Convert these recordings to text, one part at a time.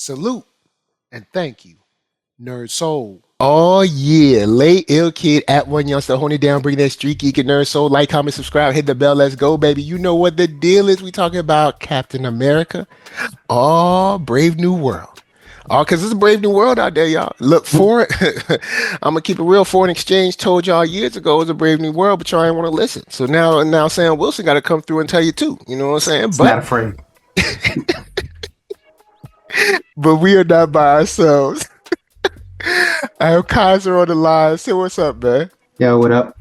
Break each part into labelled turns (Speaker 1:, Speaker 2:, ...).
Speaker 1: Salute and thank you, NERDSoul. Oh yeah, late ill kid at OneYoungsta, hold it down, bring that StreetGeek and NERDSoul. Like, comment, subscribe, hit the bell. Let's go, baby. You know what the deal is. We talking about Captain America. Oh, Brave New World. Oh, because it's a brave new world out there, y'all. Look for it. I'm gonna keep it real. Foreign exchange told y'all years ago it was a brave new world, but y'all ain't want to listen. So now Sam Wilson got to come through and tell you too. You know what I'm saying?
Speaker 2: It's not afraid.
Speaker 1: But we are not by ourselves. I have Kaiser on the line. Say what's up, man.
Speaker 2: Yo, what up?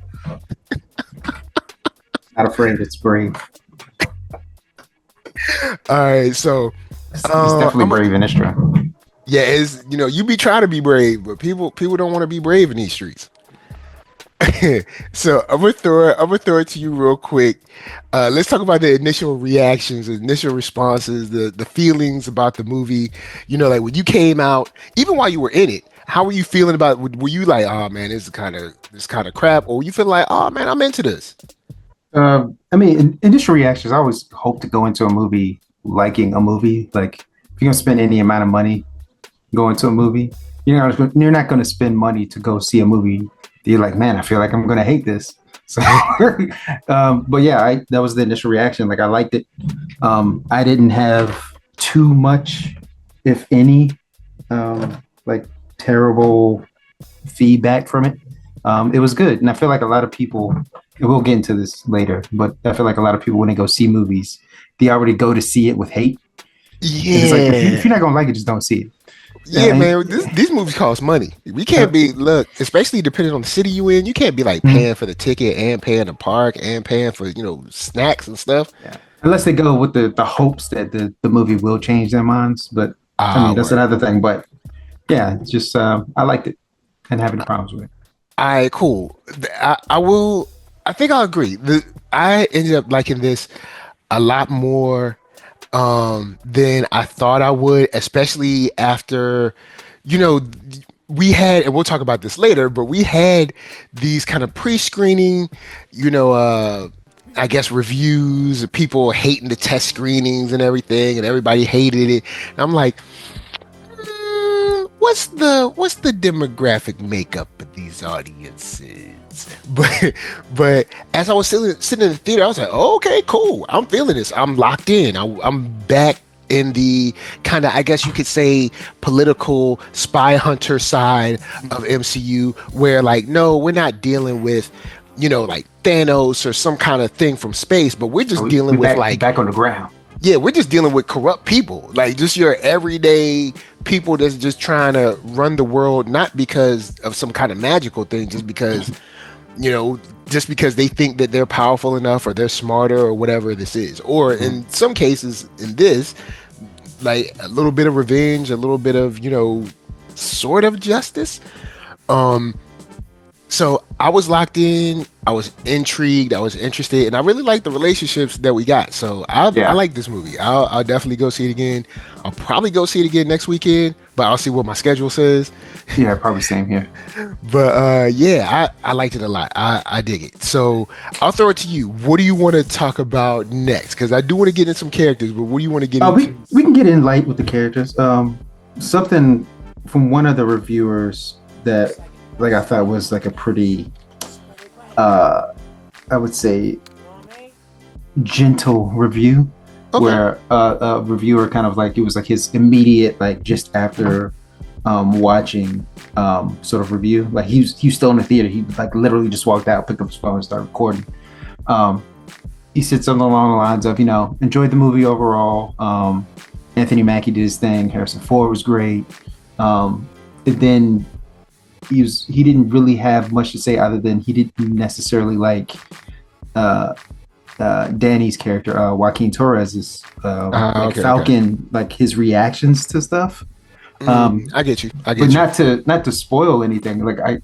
Speaker 2: Not afraid. It's brave.
Speaker 1: All right, so
Speaker 2: It's definitely brave in this track.
Speaker 1: yeah, it's you be trying to be brave, but people don't want to be brave in these streets. So I'm gonna throw it to you real quick. Let's talk about the initial reactions, the initial responses, the feelings about the movie. Like when you came out, even while you were in it, how were you feeling about it? Were you like, oh man, this kind of crap, or were you feeling like, oh man, I'm into this?
Speaker 2: I mean, initial reactions, I always hope to go into a movie liking a movie. Like, if you're going to spend any amount of money going to a movie, you're not going to spend money to go see a movie that you're like, man, I feel like I'm going to hate this. So, but yeah, that was the initial reaction. Like, I liked it. I didn't have too much, if any, like terrible feedback from it. It was good. And I feel like a lot of people, and we'll get into this later, but I feel like a lot of people, when they go see movies, they already go to see it with hate.
Speaker 1: Yeah.
Speaker 2: And it's like, if you're not going to like it, just don't see it.
Speaker 1: Yeah, man, these movies cost money. We can't look, especially depending on the city you in, you can't be like paying for the ticket and paying the park and paying for, snacks and stuff.
Speaker 2: Yeah. Unless they go with the hopes that the movie will change their minds. But I mean, that's another thing. But yeah, it's just, I liked it and having problems with it.
Speaker 1: All right, cool. I think I'll agree. I ended up liking this a lot more than I thought I would, especially after, we had, and we'll talk about this later, but we had these kind of pre-screening, I guess reviews of people hating the test screenings and everything, and everybody hated it. And I'm like, what's the demographic makeup of these audiences? But as I was sitting in the theater, I was like, oh, okay, cool. I'm feeling this. I'm locked in. I'm back in the kind of, I guess you could say, political spy hunter side of MCU, where like, no, we're not dealing with, like Thanos or some kind of thing from space, but we're just dealing with
Speaker 2: back on the ground.
Speaker 1: Yeah, we're just dealing with corrupt people, like just your everyday people that's just trying to run the world, not because of some kind of magical thing, just because, just because they think that they're powerful enough or they're smarter or whatever this is. Or in some cases, in this, like a little bit of revenge, a little bit of, sort of justice. So I was locked in, I was intrigued, I was interested, and I really like the relationships that we got. So I like this movie. I'll definitely go see it again. I'll probably go see it again next weekend, but I'll see what my schedule says.
Speaker 2: Yeah, probably same here.
Speaker 1: But yeah, I liked it a lot. I dig it. So I'll throw it to you. What do you want to talk about next? Because I do want to get in some characters, but what do you want to get into?
Speaker 2: We can get in light with the characters. Something from one of the reviewers that like I thought was like a pretty I would say gentle review. Okay. Where a reviewer kind of like, it was like his immediate, like just after watching sort of review, like he was still in the theater, he like literally just walked out, picked up his phone and started recording. He said something along the lines of, enjoyed the movie overall. Anthony Mackie did his thing, Harrison Ford was great. And then he didn't really have much to say other than he didn't necessarily like Danny's character, Joaquin Torres's Falcon, like his reactions to stuff.
Speaker 1: I get you.
Speaker 2: But not to spoil anything. Like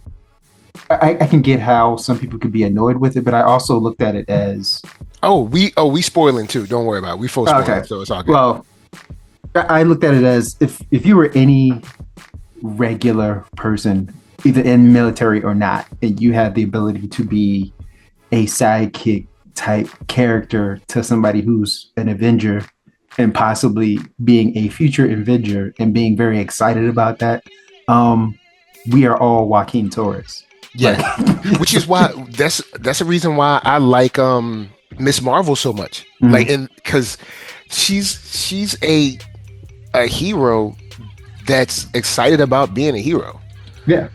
Speaker 2: I can get how some people could be annoyed with it, but I also looked at it as
Speaker 1: we spoiling too. Don't worry about it. We full spoiling, okay. So it's all good.
Speaker 2: Well, I looked at it as if you were any regular person, either in military or not, and you have the ability to be a sidekick type character to somebody who's an Avenger, and possibly being a future Avenger and being very excited about that, we are all Joaquin Torres.
Speaker 1: Yeah, which is why that's a reason why I like Miss Marvel so much. Like, and because she's a hero that's excited about being a hero.
Speaker 2: Yeah.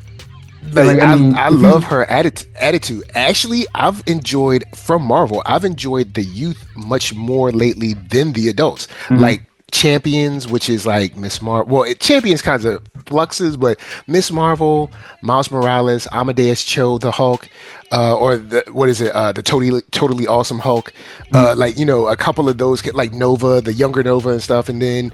Speaker 1: Like, I love her attitude. Actually, I've enjoyed from Marvel. I've enjoyed the youth much more lately than the adults. Like Champions, which is like Miss Marvel. Well, Champions kinds of fluxes, but Miss Marvel, Miles Morales, Amadeus Cho, the Hulk, or the totally awesome Hulk. Like, you know, a couple of those, like Nova, the younger Nova and stuff, and then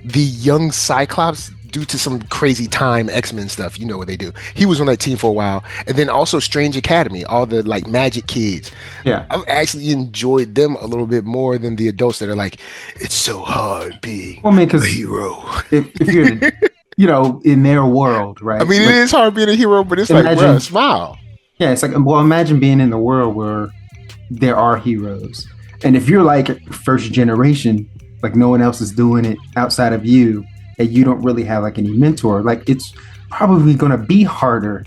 Speaker 1: the young Cyclops, due to some crazy time X-Men stuff, you know what they do. He was on that team for a while. And then also Strange Academy, all the like magic kids.
Speaker 2: Yeah.
Speaker 1: I've actually enjoyed them a little bit more than the adults that are like, it's so hard being a hero.
Speaker 2: If you're, you know, in their world, right?
Speaker 1: I mean, it is hard being a hero, but it's like, bro, smile.
Speaker 2: Yeah, it's like, well, imagine being in the world where there are heroes. And if you're like first generation, like no one else is doing it outside of you, and you don't really have like any mentor, like it's probably going to be harder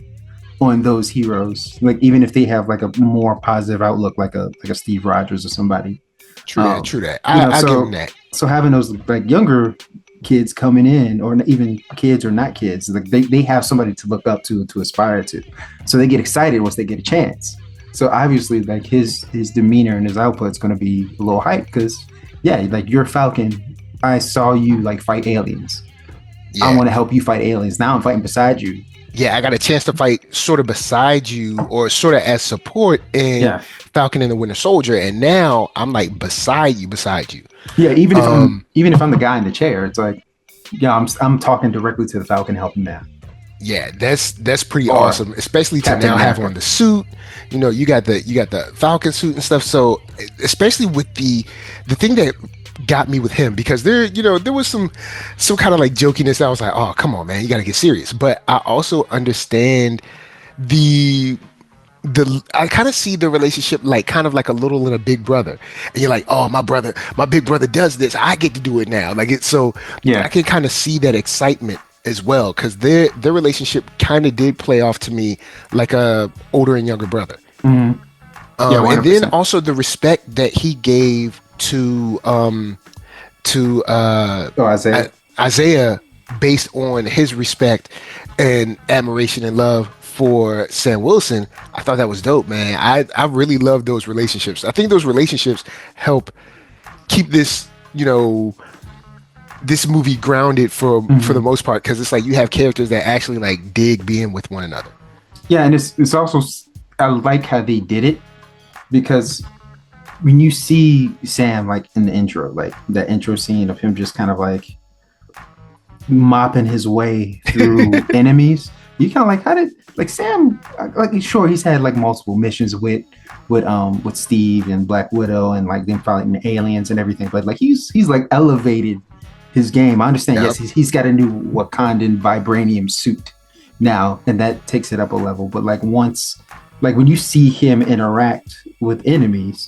Speaker 2: on those heroes, like even if they have like a more positive outlook, like a Steve Rogers or somebody.
Speaker 1: True that. I give them that.
Speaker 2: So having those like younger kids coming in, or even kids or not kids, like they have somebody to look up to aspire to, so they get excited once they get a chance. So obviously, like his demeanor and his output is going to be a little hype because, yeah, like you're Falcon. I saw you like fight aliens. Yeah. I want to help you fight aliens. Now I'm fighting beside you.
Speaker 1: Yeah, I got a chance to fight sort of beside you, or sort of as support in Falcon and the Winter Soldier, and now I'm like beside you.
Speaker 2: Yeah, even if I'm the guy in the chair, it's like, yeah, I'm talking directly to the Falcon, helping them.
Speaker 1: Yeah, that's pretty awesome, especially to now have on the suit. You know, you got the Falcon suit and stuff. So especially with the thing that got me with him, because there was some kind of like jokiness. I was like, oh, come on, man, you got to get serious. But I also understand I kind of see the relationship like kind of like a little and a big brother, and you're like, oh, my big brother does this, I get to do it now. Like it's so, yeah, I can kind of see that excitement as well, because their relationship kind of did play off to me like a older and younger brother. And then also the respect that he gave to Isaiah, based on his respect and admiration and love for Sam Wilson. I thought that was dope, man. I really love those relationships. I think those relationships help keep this, this movie grounded for the most part, because it's like you have characters that actually like dig being with one another.
Speaker 2: Yeah, and it's also, I like how they did it, because when you see Sam like in the intro, like that intro scene of him just kind of like mopping his way through enemies, you kind of like, how did like Sam, like, sure, he's had like multiple missions with Steve and Black Widow and like them fighting the aliens and everything, but like he's like elevated his game. I understand. Yep. Yes, he's got a new Wakandan vibranium suit now, and that takes it up a level. But like once, like when you see him interact with enemies,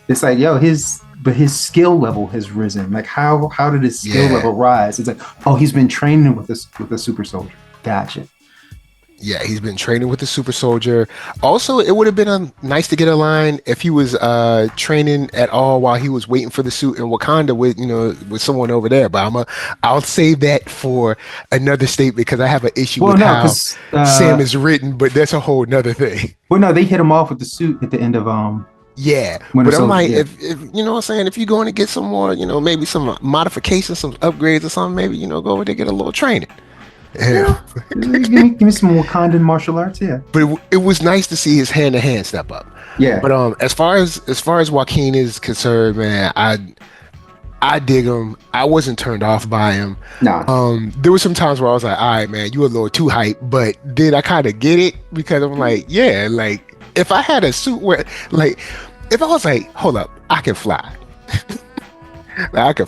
Speaker 2: it's like, yo, his skill level has risen. Like how did his skill level rise? It's like, oh, he's been training with a super soldier. Gotcha.
Speaker 1: Yeah, he's been training with the super soldier. Also, it would have been nice to get a line if he was training at all while he was waiting for the suit in Wakanda with someone over there. But I'll save that for another statement, because I have an issue with how Sam is written, but that's a whole nother thing.
Speaker 2: Well, no, they hit him off with the suit at the end of
Speaker 1: Yeah, but I'm like, if you know what I'm saying, if you're going to get some more, maybe some modifications, some upgrades or something, maybe, go over there, get a little training.
Speaker 2: Yeah. give me some Wakandan martial arts, yeah.
Speaker 1: But it was nice to see his hand-to-hand step up.
Speaker 2: Yeah.
Speaker 1: But as far as Joaquin is concerned, man, I dig him. I wasn't turned off by him.
Speaker 2: Nah.
Speaker 1: There were some times where I was like, all right, man, you a little too hype, but then I kind of get it, because I'm like, yeah, like if I had a suit where, like, if I was like, hold up, I can fly. I can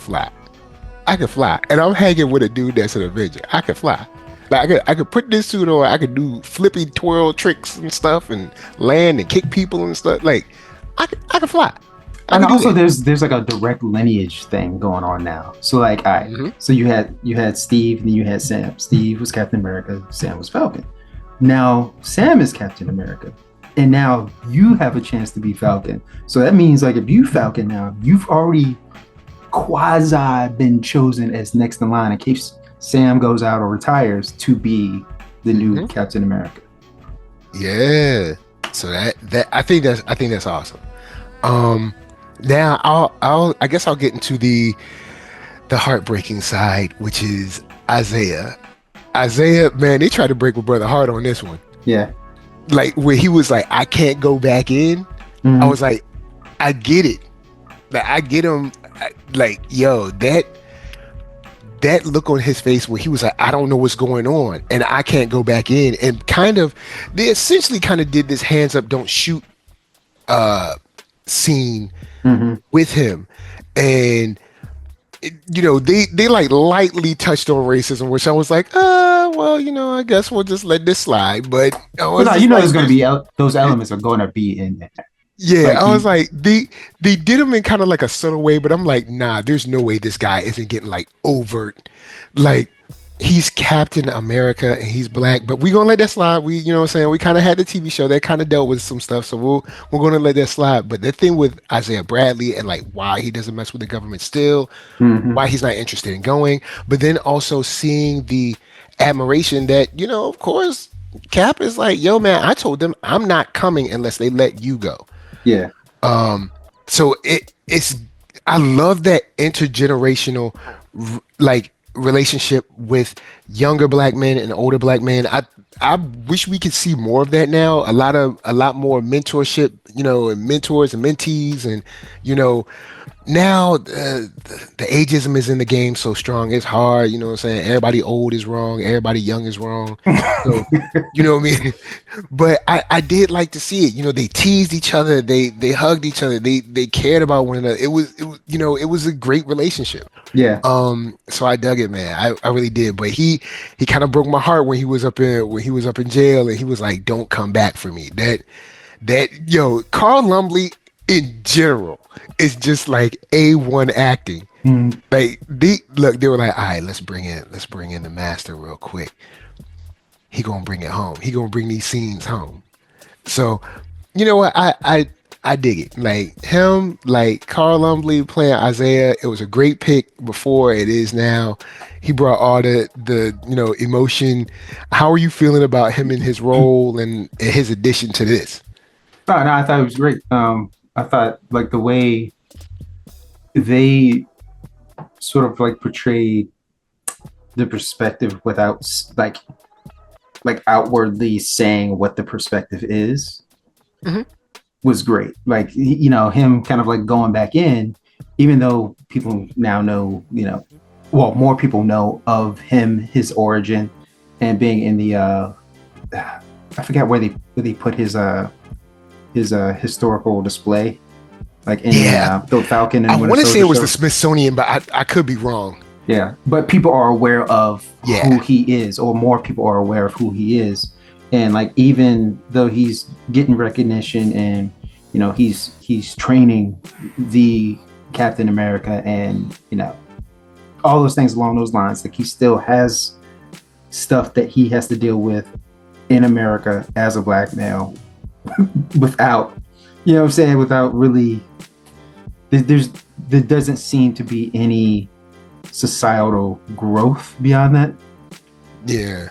Speaker 1: fly, and I'm hanging with a dude that's an Avenger. I can fly. Like I could put this suit on. I could do flippy twirl tricks and stuff, and land and kick people and stuff. Like I can fly. I
Speaker 2: And
Speaker 1: could do
Speaker 2: also,
Speaker 1: it.
Speaker 2: there's like a direct lineage thing going on now. So like, all right,
Speaker 1: Hmm.
Speaker 2: so you had Steve, and then you had Sam. Steve was Captain America. Sam was Falcon. Now Sam is Captain America, and now you have a chance to be Falcon. So that means like if you Falcon now, you've already quasi been chosen as next in line in case Sam goes out or retires to be the new
Speaker 1: Hmm.
Speaker 2: Captain America.
Speaker 1: Yeah. So that I think that's awesome. Um, Now I guess I'll get into the heartbreaking side, which is Isaiah. Isaiah, man, they tried to break my brother heart on this one.
Speaker 2: Yeah.
Speaker 1: Like where he was like, I can't go back in. I
Speaker 2: Mhm.
Speaker 1: was like, I get it. Like I get him. Like yo, that look on his face where he was like, I don't know what's going on, and I can't go back in, and kind of they essentially kind of did this hands up, don't shoot scene
Speaker 2: Mhm.
Speaker 1: with him, and they like lightly touched on racism, which I was like, well, I guess we'll just let this slide. But I
Speaker 2: But
Speaker 1: was
Speaker 2: no,
Speaker 1: just
Speaker 2: there's
Speaker 1: like,
Speaker 2: going to be those elements are going to be in there.
Speaker 1: yeah,
Speaker 2: Like
Speaker 1: I was
Speaker 2: you,
Speaker 1: like, they did him in kind of like a subtle way, but I'm like, nah, there's no way this guy isn't getting like overt, like. He's Captain America and he's black, but we're gonna let that slide. What I'm saying? We kind of had the TV show that kind of dealt with some stuff, so we're gonna let that slide. But the thing with Isaiah Bradley and like why he doesn't mess with the government still,
Speaker 2: mhm.
Speaker 1: why he's not interested in going, but then also seeing the admiration that, of course, Cap is like, yo, man, I told them I'm not coming unless they let you go.
Speaker 2: Yeah,
Speaker 1: So it's I love that intergenerational like relationship with younger black men and older black men. I wish we could see more of that now. A lot more mentorship, and mentors and mentees, and now the ageism is in the game so strong. It's hard, what I'm saying? Everybody old is wrong, everybody young is wrong. So, you know what I mean? But I did like to see it. They teased each other, they hugged each other, they cared about one another. It was a great relationship.
Speaker 2: yeah,
Speaker 1: So I dug it, man. I really did. But he kind of broke my heart when he was up in jail and he was like, "Don't come back for me." Carl Lumbly in general is just like A1 acting.
Speaker 2: Mhm.
Speaker 1: Like they were like, "All right, let's bring in the master real quick. He gonna bring it home. He gonna bring these scenes home." So, you know what? I dig it. Like him, like Carl Lumbly playing Isaiah. It was a great pick before. It is now. He brought all the emotion. How are you feeling about him in his role and his addition to this?
Speaker 2: Oh, no, I thought it was great. I thought like the way they sort of like portrayed the perspective without like outwardly saying what the perspective is
Speaker 1: Hmm.
Speaker 2: was great. Like him kind of like going back in, even though people now know, well, more people know of him, his origin, and being in the I forget where they put his historical display, like in
Speaker 1: Yeah,
Speaker 2: the Falcon
Speaker 1: I
Speaker 2: and Winter
Speaker 1: want to say
Speaker 2: Soldier
Speaker 1: it was the
Speaker 2: show.
Speaker 1: Smithsonian, but I could be wrong.
Speaker 2: Yeah, but people are aware of who
Speaker 1: Yeah,
Speaker 2: he is, or more people are aware of who he is, and like even though he's getting recognition and he's training the Captain America and all those things along those lines, like he still has stuff that he has to deal with in America as a black male without what I'm saying, without really there's there doesn't seem to be any societal growth beyond that.
Speaker 1: yeah,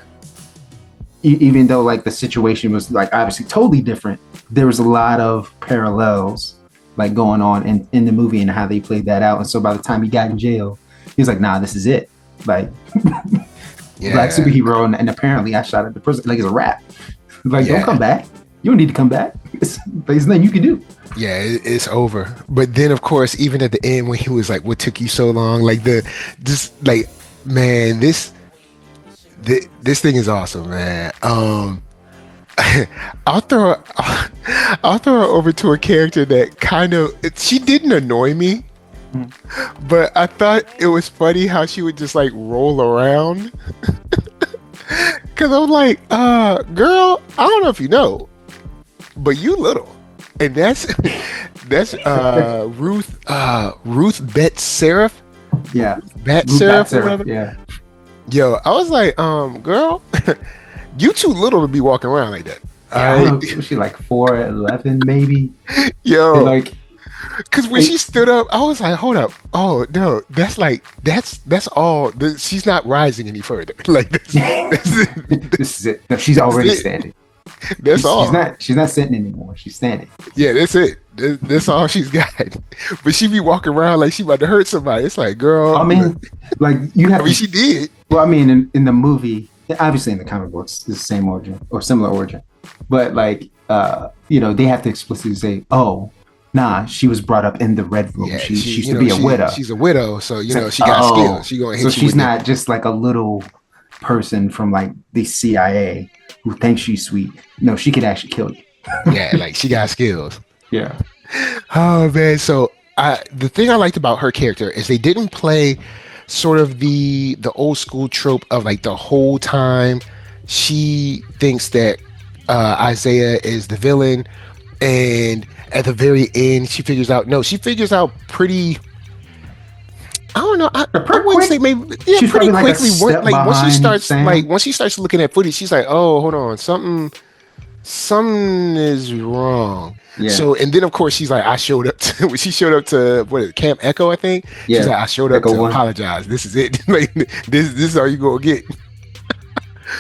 Speaker 2: Even though like the situation was like obviously totally different, there was a lot of parallels like going on in the movie and how they played that out. And so by the time he got in jail, he was like, nah, this is it. Like black
Speaker 1: yeah,
Speaker 2: superhero, and apparently I shot at the person, like it's a wrap. Like don't come
Speaker 1: yeah.
Speaker 2: back. You don't need to come back. There's nothing you can do.
Speaker 1: Yeah, it's over. But then, of course, even at the end when he was like, "What took you so long?" Like just like, man, this thing is awesome, man. I'll throw I'll throw her over to a character that she didn't annoy me,
Speaker 2: Mm.
Speaker 1: but I thought it was funny how she would just like roll around. Cause I'm like, girl, I don't know if you know, but you little. And that's Ruth Bet-Seraph.
Speaker 2: Yeah, Ruth
Speaker 1: Bat-Seraph or
Speaker 2: Bat-Seraph.
Speaker 1: whatever.
Speaker 2: Yeah,
Speaker 1: Yo, I was like, girl, you too little to be walking around like that.
Speaker 2: yeah. I don't know. Was she like 4'11", maybe? And
Speaker 1: Yo,
Speaker 2: like,
Speaker 1: because when she stood up, I was like, hold up. Oh no, that's all. She's not rising any further. Like
Speaker 2: this is it. No, she's already standing.
Speaker 1: That's all.
Speaker 2: She's not sitting anymore. She's standing.
Speaker 1: Yeah, that's it. That's all she's got. But she be walking around like she about to hurt somebody. It's like, girl.
Speaker 2: I mean, like you have.
Speaker 1: I mean, she did.
Speaker 2: Well, I mean, in the movie, obviously in the comic books, it's the same origin or similar origin, but like, they have to explicitly say, "Oh, nah, she was brought up in the Red Room.
Speaker 1: Yeah,
Speaker 2: she used to be a widow.
Speaker 1: She's a widow, so she got skills. She gonna hit
Speaker 2: so
Speaker 1: you
Speaker 2: she's
Speaker 1: with
Speaker 2: not just like a little person from like the CIA who thinks she's sweet. No, she could actually kill you.
Speaker 1: Yeah, like she got skills.
Speaker 2: Yeah.
Speaker 1: Oh man, so the thing I liked about her character is they didn't play sort of the old school trope of like the whole time she thinks that Isaiah is the villain, and at the very end she figures out pretty. I don't know. I wouldn't say maybe. Yeah,
Speaker 2: she's
Speaker 1: pretty
Speaker 2: like
Speaker 1: quickly. Once she starts looking at footage, she's like, "Oh, hold on, something is wrong."
Speaker 2: Yeah.
Speaker 1: So, and then of course she's like, "I showed up to." When she showed up to Camp Echo, I think.
Speaker 2: Yeah.
Speaker 1: She's like, "I showed up
Speaker 2: Echo
Speaker 1: to
Speaker 2: 1.
Speaker 1: apologize. This is it. Like, this is all you gonna get."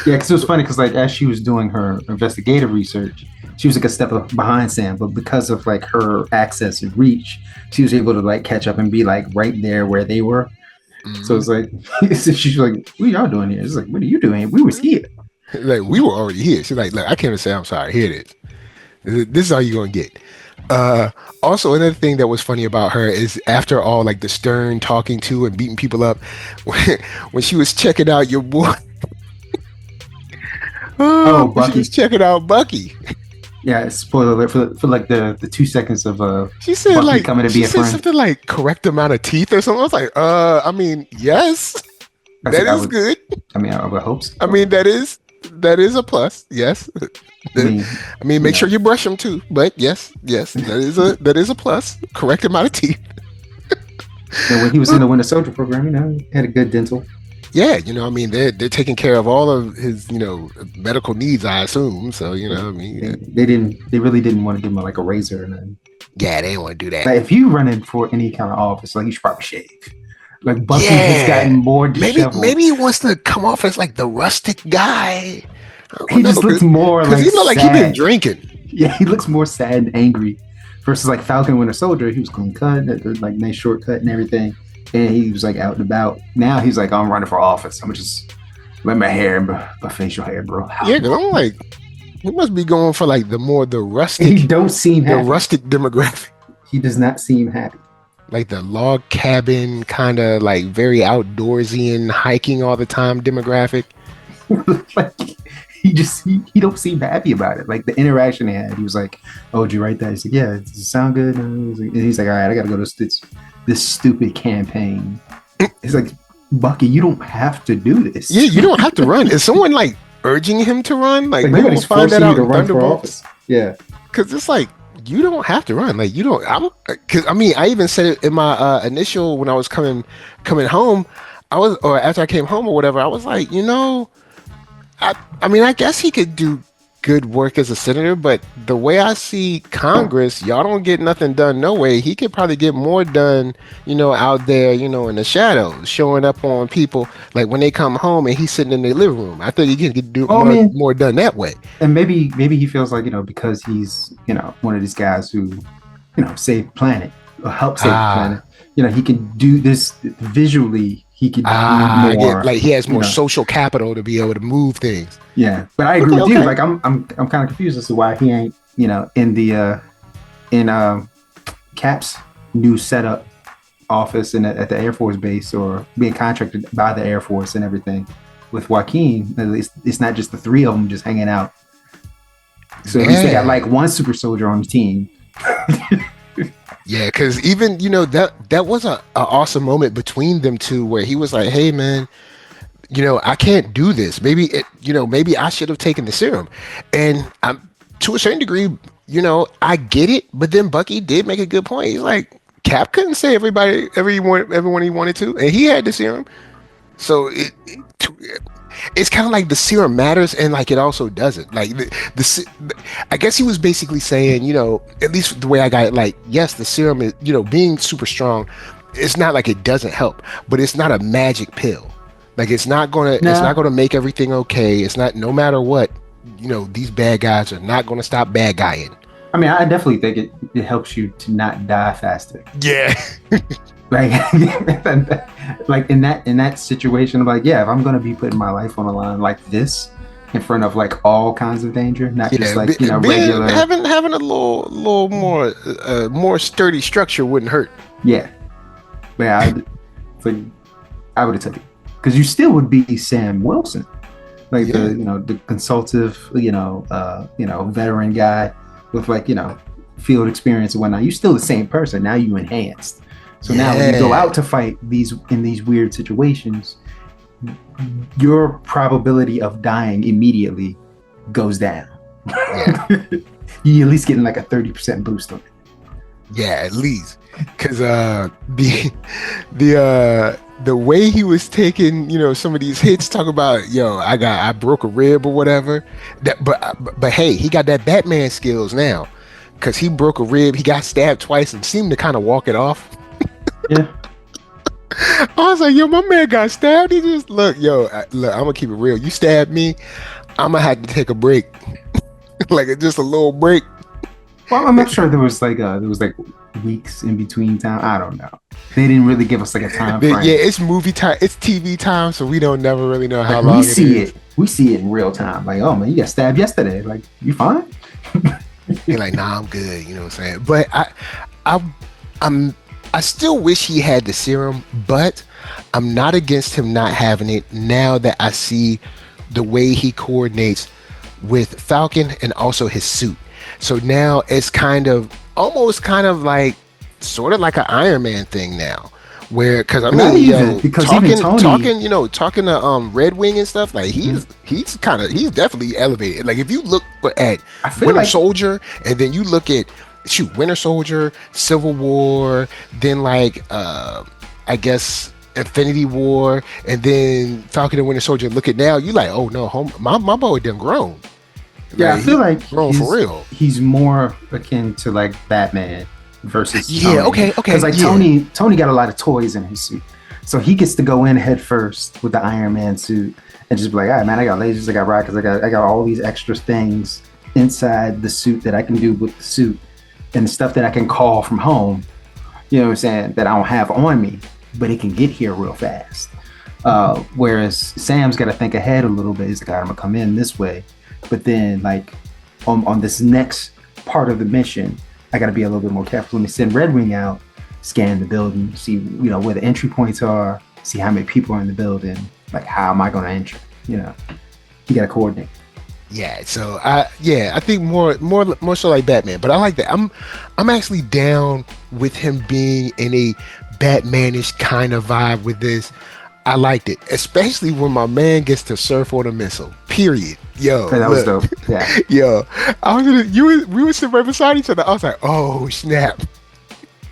Speaker 2: Yeah, because it was funny because like as she was doing her investigative research, she was like a step behind Sam, but because of like her access and reach, she was able to like catch up and be like right there where they were. Mm-hmm. So it's like she's like, "What are y'all doing here?" It's like, "What are you doing? We was here."
Speaker 1: Like we were already here. She's like, "Look, I can't say I'm sorry. Here it is. This is all you're gonna get." Also, another thing that was funny about her is after all like the stern talking to and beating people up, when she was checking out your boy.
Speaker 2: Bucky.
Speaker 1: She was checking out Bucky.
Speaker 2: Yeah, spoiler alert for like the 2 seconds of
Speaker 1: she said
Speaker 2: Bucky
Speaker 1: like
Speaker 2: coming to be a friend.
Speaker 1: Something like correct amount of teeth or something. I was like, I mean, yes, that is good.
Speaker 2: I mean, I would hope so.
Speaker 1: I mean, that is a plus. Yes. I mean, make sure you brush them too. But yes, that is a plus. Correct amount of teeth.
Speaker 2: And when he was in the Winter Soldier program, he had a good dental.
Speaker 1: Yeah, I mean, they're taking care of all of his, medical needs, I assume. So, I mean,
Speaker 2: they really didn't want to give him like a razor or nothing.
Speaker 1: Yeah, they didn't want to do that.
Speaker 2: Like, if you run in for any kind of office, like you should probably shave. Like Bucky has gotten more disheveled.
Speaker 1: Maybe he wants to come off as like the rustic guy.
Speaker 2: He just looks more like
Speaker 1: he looked like he'd been drinking.
Speaker 2: Yeah, he looks more sad and angry. Versus like Falcon Winter Soldier, he was clean cut, like nice shortcut and everything. And he was like out and about. Now he's like, I'm running for office. I'm just let my hair, my facial hair, bro.
Speaker 1: Yeah, because I'm like, he must be going for like the rustic.
Speaker 2: He don't seem happy.
Speaker 1: The rustic demographic.
Speaker 2: He does not seem happy.
Speaker 1: Like the log cabin, kind of like very outdoorsy and hiking all the time demographic.
Speaker 2: Like he don't seem happy about it. Like the interaction they had, he was like, "Oh, did you write that?" He's like, "Yeah, does it sound good?" And he's like, "All right, I got to go to this stupid campaign." It's like, Bucky, you don't have to do this.
Speaker 1: Yeah, you don't have to run. Is someone like urging him to run? Like
Speaker 2: nobody's forcing you to run for office. Yeah,
Speaker 1: because it's like you don't have to run. Like you don't. Because I mean, I even said it in my initial when I was coming home. After I came home or whatever, I was like, I mean, I guess he could do good work as a senator, but the way I see Congress, y'all don't get nothing done no way. He could probably get more done, out there, in the shadows, showing up on people like when they come home and he's sitting in their living room. I think he could do more done that way.
Speaker 2: And maybe he feels like, because he's, one of these guys who, save planet or help save the planet. He can do this visually. He could do more.
Speaker 1: Like he has more social capital to be able to move things.
Speaker 2: Yeah, but I agree with you. Like I'm kind of confused as to why he ain't, in the Cap's new setup office at the Air Force base or being contracted by the Air Force and everything with Joaquin. At least it's not just the three of them just hanging out. So at least they got like one super soldier on the team.
Speaker 1: Yeah, because even that was a awesome moment between them two where he was like, "Hey, man, I can't do this. Maybe maybe I should have taken the serum." And to a certain degree, I get it, but then Bucky did make a good point. He's like, Cap couldn't say everyone he wanted to, and he had the serum. So it's kind of like the serum matters, and like it also doesn't. Like I guess he was basically saying, at least the way I got it, like, yes, the serum is, being super strong. It's not like it doesn't help, but it's not a magic pill. Like it's not gonna make everything okay. It's not, no matter what, these bad guys are not gonna stop bad guying.
Speaker 2: I mean, I definitely think it helps you to not die faster.
Speaker 1: Yeah.
Speaker 2: Like, like in that situation, I'm like, yeah, if I'm gonna be putting my life on the line like this in front of like all kinds of danger, not just like regular.
Speaker 1: Having a little more sturdy structure wouldn't hurt.
Speaker 2: Yeah, but I would have took it because you still would be Sam Wilson, like the consultative, veteran guy with like field experience and whatnot. You're still the same person. Now you enhanced. So now when you go out to fight in these weird situations, your probability of dying immediately goes down. Yeah. You at least getting like a 30% boost on it.
Speaker 1: Yeah, at least. Because the way he was taking, some of these hits, talk about, I broke a rib or whatever. But hey, he got that Batman skills now. Because he broke a rib, he got stabbed twice and seemed to kind of walk it off.
Speaker 2: Yeah.
Speaker 1: I was like, my man got stabbed. He just look, I'm gonna keep it real. You stabbed me, I'm gonna have to take a break. Like just a little break.
Speaker 2: Well, I'm not sure there was like weeks in between time. I don't know. They didn't really give us like a time frame.
Speaker 1: Yeah, it's movie time, it's TV time, so we don't never really know how long
Speaker 2: we see it. We see it in real time. Like, oh man, you got stabbed yesterday. Like, you fine?
Speaker 1: You're like, nah, I'm good. You know what I'm saying? But I still wish he had the serum, but I'm not against him not having it now that I see the way he coordinates with Falcon and also his suit. So now it's almost like sort of like an Iron Man thing now, where because talking to Red Wing and stuff, like he's definitely elevated. Like if you look at Winter Soldier and then you look at Winter Soldier, Civil War, then I guess Infinity War, and then Falcon and Winter Soldier. Look at now, you like, oh no, my boy done grown.
Speaker 2: Yeah, I feel like
Speaker 1: grown for real.
Speaker 2: He's more akin to like Batman versus
Speaker 1: Tony. Okay.
Speaker 2: Because Tony got a lot of toys in his suit, so he gets to go in head first with the Iron Man suit and just be like, all right, man, I got lasers, I got rockets, I got all these extra things inside the suit that I can do with the suit. And the stuff that I can call from home, you know what I'm saying, that I don't have on me, but it can get here real fast. Whereas Sam's got to think ahead a little bit. He's like, I'm going to come in this way. But then, like, on this next part of the mission, I got to be a little bit more careful. Let me send Red Wing out, scan the building, see, where the entry points are, see how many people are in the building. Like, how am I going to enter? You got to coordinate.
Speaker 1: Yeah, so I think more so like Batman, but I like that. I'm actually down with him being in a Batmanish kind of vibe with this. I liked it, especially when my man gets to surf on a missile. Period. Yo,
Speaker 2: that was dope. Yeah.
Speaker 1: Yo, we were sitting right beside each other. I was like, oh snap.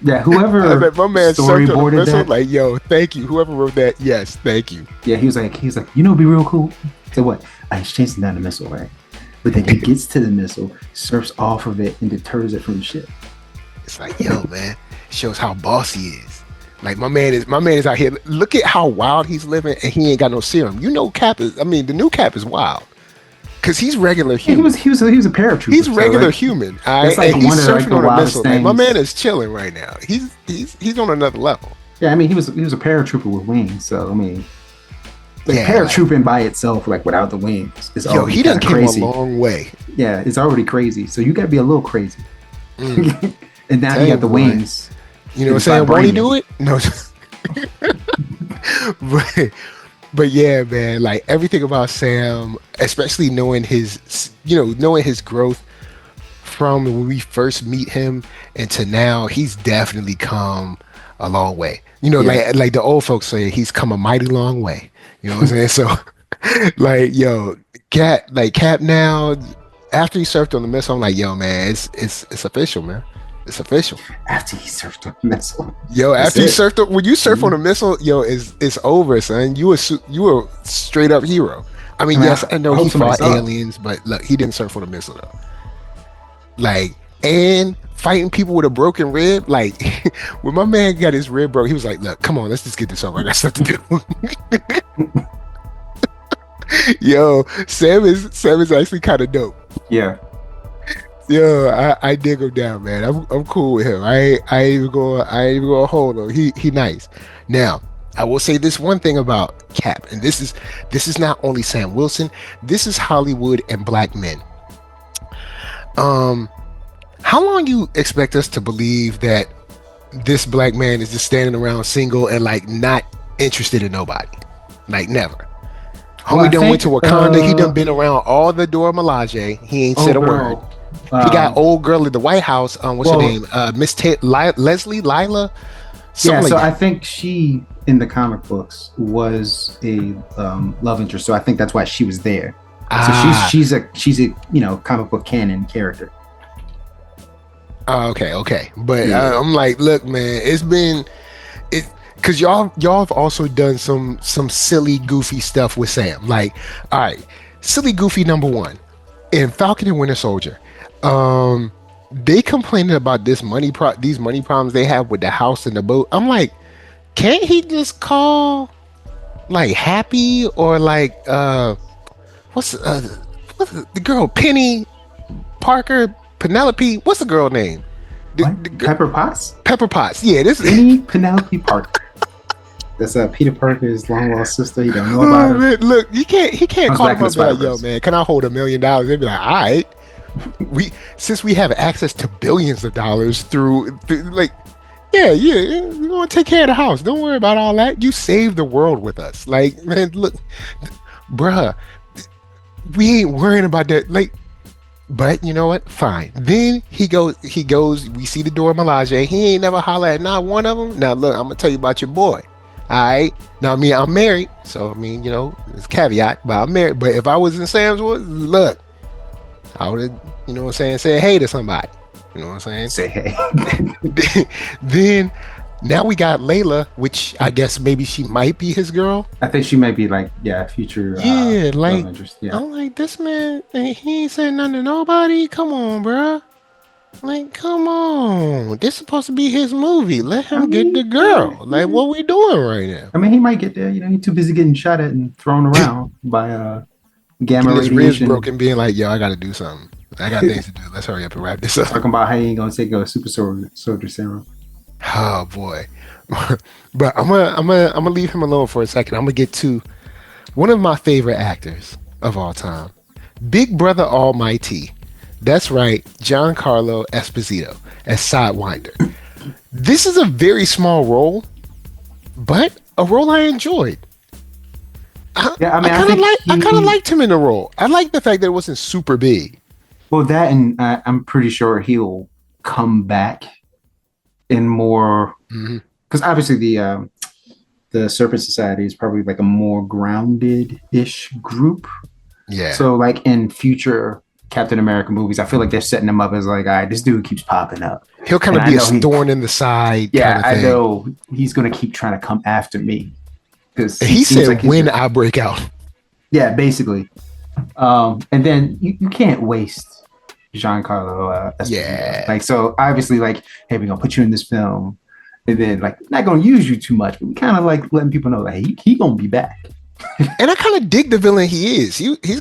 Speaker 2: Yeah, whoever
Speaker 1: my man surfed on a missile.
Speaker 2: That,
Speaker 1: like, yo, thank you. Whoever wrote that, yes, thank you.
Speaker 2: Yeah, he was like, it'd be real cool. So what? He's chasing down the missile, right? But then he gets to the missile, surfs off of it, and deters it from the ship.
Speaker 1: It's like, yo, man, shows how bossy he is. Like my man is out here. Look at how wild he's living, and he ain't got no serum. The new Cap is wild. Cause he's regular human.
Speaker 2: He was a paratrooper.
Speaker 1: He's regular human.
Speaker 2: That's like
Speaker 1: he's surfing on a missile.
Speaker 2: Like,
Speaker 1: my man is chilling right now. He's on another level.
Speaker 2: Yeah, I mean he was a paratrooper with wings. So I mean, paratrooping by itself, like without the wings, is already
Speaker 1: he done came
Speaker 2: crazy.
Speaker 1: A long way.
Speaker 2: Yeah, it's already crazy. So you got to be a little crazy. And now he got the wings.
Speaker 1: You know what I'm saying? Won't he do it? No. But yeah, man, like everything about Sam, especially knowing his growth from when we first meet him and to now, he's definitely come a long way. Like the old folks say, he's come a mighty long way. You know what I'm saying? So, like, yo, Cap now, after he surfed on the missile, I'm like, yo, man, it's official, man. It's official.
Speaker 2: After he surfed on the missile.
Speaker 1: Yo,
Speaker 2: That's
Speaker 1: after you
Speaker 2: it.
Speaker 1: surfed when you surf on a
Speaker 2: Mhm.
Speaker 1: missile, yo, it's over, son. You were straight up hero. I mean,
Speaker 2: I mean,
Speaker 1: yes, I know
Speaker 2: I
Speaker 1: he
Speaker 2: hope somebody
Speaker 1: fought
Speaker 2: saw it.
Speaker 1: aliens, but look, he didn't surf on a missile though. Like, and fighting people with a broken rib. Like, when my man got his rib broke, he was like, "Look, come on, let's just get this over. I got stuff to do." Yo, Sam is actually kind of dope.
Speaker 2: Yeah.
Speaker 1: Yo, I dig him down, man. I'm cool with him. I ain't even gonna hold him. He nice. Now, I will say this one thing about Cap, and this is not only Sam Wilson. This is Hollywood and black men. Um, how long you expect us to believe that this black man is just standing around single and like not interested in nobody? Like never.
Speaker 2: Well, I
Speaker 1: Homie done went
Speaker 2: think,
Speaker 1: to Wakanda. He done been around all the Dora Milaje. He ain't
Speaker 2: oh,
Speaker 1: said a word.
Speaker 2: girl.
Speaker 1: He got old girl at the White House. What's her
Speaker 2: Well,
Speaker 1: name? Leslie, Lila,
Speaker 2: yeah,
Speaker 1: something like
Speaker 2: so I
Speaker 1: that.
Speaker 2: think she in the comic books was a love interest, so I think that's why she was there. So
Speaker 1: Ah,
Speaker 2: she's a comic book canon character.
Speaker 1: okay. But
Speaker 2: Yeah.
Speaker 1: I'm like, look, man, it's been it because y'all have also done some silly, goofy stuff with Sam. Like, all right, silly, goofy number one in Falcon and Winter Soldier. Um, they complaining about these money problems they have with the house and the boat. I'm like, can't he just call like Happy or like what's the girl Penny Parker Penelope? What's the girl name?
Speaker 2: What? Pepper Potts?
Speaker 1: Pepper Potts. Yeah, this.
Speaker 2: Any Penelope Parker. That's Peter Parker's long lost sister. You don't know about
Speaker 1: Oh
Speaker 2: her.
Speaker 1: man, look, he can't
Speaker 2: Comes
Speaker 1: call
Speaker 2: back
Speaker 1: them
Speaker 2: in the
Speaker 1: up and be like, yo,
Speaker 2: Spider-Verse.
Speaker 1: man, can I hold $1 million? They'd be like, all right. Since we have access to billions of dollars through like, yeah, you want to take care of the house. Don't worry about all that. You save the world with us. Like, man, look, bruh, we ain't worrying about that. Like, but you know what? Fine. Then he goes. We see the Dora Milaje. He ain't never holler at not one of them. Now look, I'm gonna tell you about your boy. All right. Now I mean, I'm married, so I mean, it's a caveat. But I'm married. But if I was in Sam's Woods, look, I would have, what I'm saying, say hey to somebody. You know what I'm saying?
Speaker 2: Say hey.
Speaker 1: Then now we got Layla, which I guess maybe she might be his girl.
Speaker 2: I think she might be like, future
Speaker 1: Yeah, like
Speaker 2: love interest. Yeah.
Speaker 1: I'm like this man. He ain't saying nothing to nobody. Come on, bruh. Like, come on. This supposed to be his movie. Let
Speaker 2: I
Speaker 1: him get
Speaker 2: mean,
Speaker 1: the girl. Like, what we doing right now?
Speaker 2: he might get there. He's too busy getting shot at and thrown around by gamma
Speaker 1: Getting his ribs
Speaker 2: radiation.
Speaker 1: broken, being like, yo, I gotta do something. I got things to do. Let's hurry up and wrap this up.
Speaker 2: Talking about how he ain't gonna take a soldier serum.
Speaker 1: Oh boy. But I'm gonna leave him alone for a second. I'm gonna get to one of my favorite actors of all time, Big Brother Almighty. That's right, Giancarlo Esposito as Sidewinder. This is a very small role, but a role I enjoyed.
Speaker 2: Yeah,
Speaker 1: I kind of liked him in the role. I like the fact that it wasn't super big.
Speaker 2: Well, that and I'm pretty sure he'll come back in more
Speaker 1: Mhm.
Speaker 2: because obviously the Serpent Society is probably like a more grounded-ish group.
Speaker 1: Yeah.
Speaker 2: So like in future Captain America movies, I feel like they're setting him up as like, all right, this dude keeps popping up.
Speaker 1: He'll kind of
Speaker 2: And
Speaker 1: be
Speaker 2: I
Speaker 1: a
Speaker 2: know
Speaker 1: thorn in the side
Speaker 2: Yeah,
Speaker 1: kind of
Speaker 2: I
Speaker 1: thing.
Speaker 2: know he's gonna keep trying to come after me because
Speaker 1: He
Speaker 2: seems
Speaker 1: said
Speaker 2: like he's
Speaker 1: when I break out.
Speaker 2: yeah, basically. And then you can't waste Giancarlo Esposito.
Speaker 1: Yeah.
Speaker 2: Like so obviously like, hey, we're gonna put you in this film, and then like not gonna use you too much, but we kind of like letting people know that he gonna be back.
Speaker 1: And I kind of dig the villain he is. He's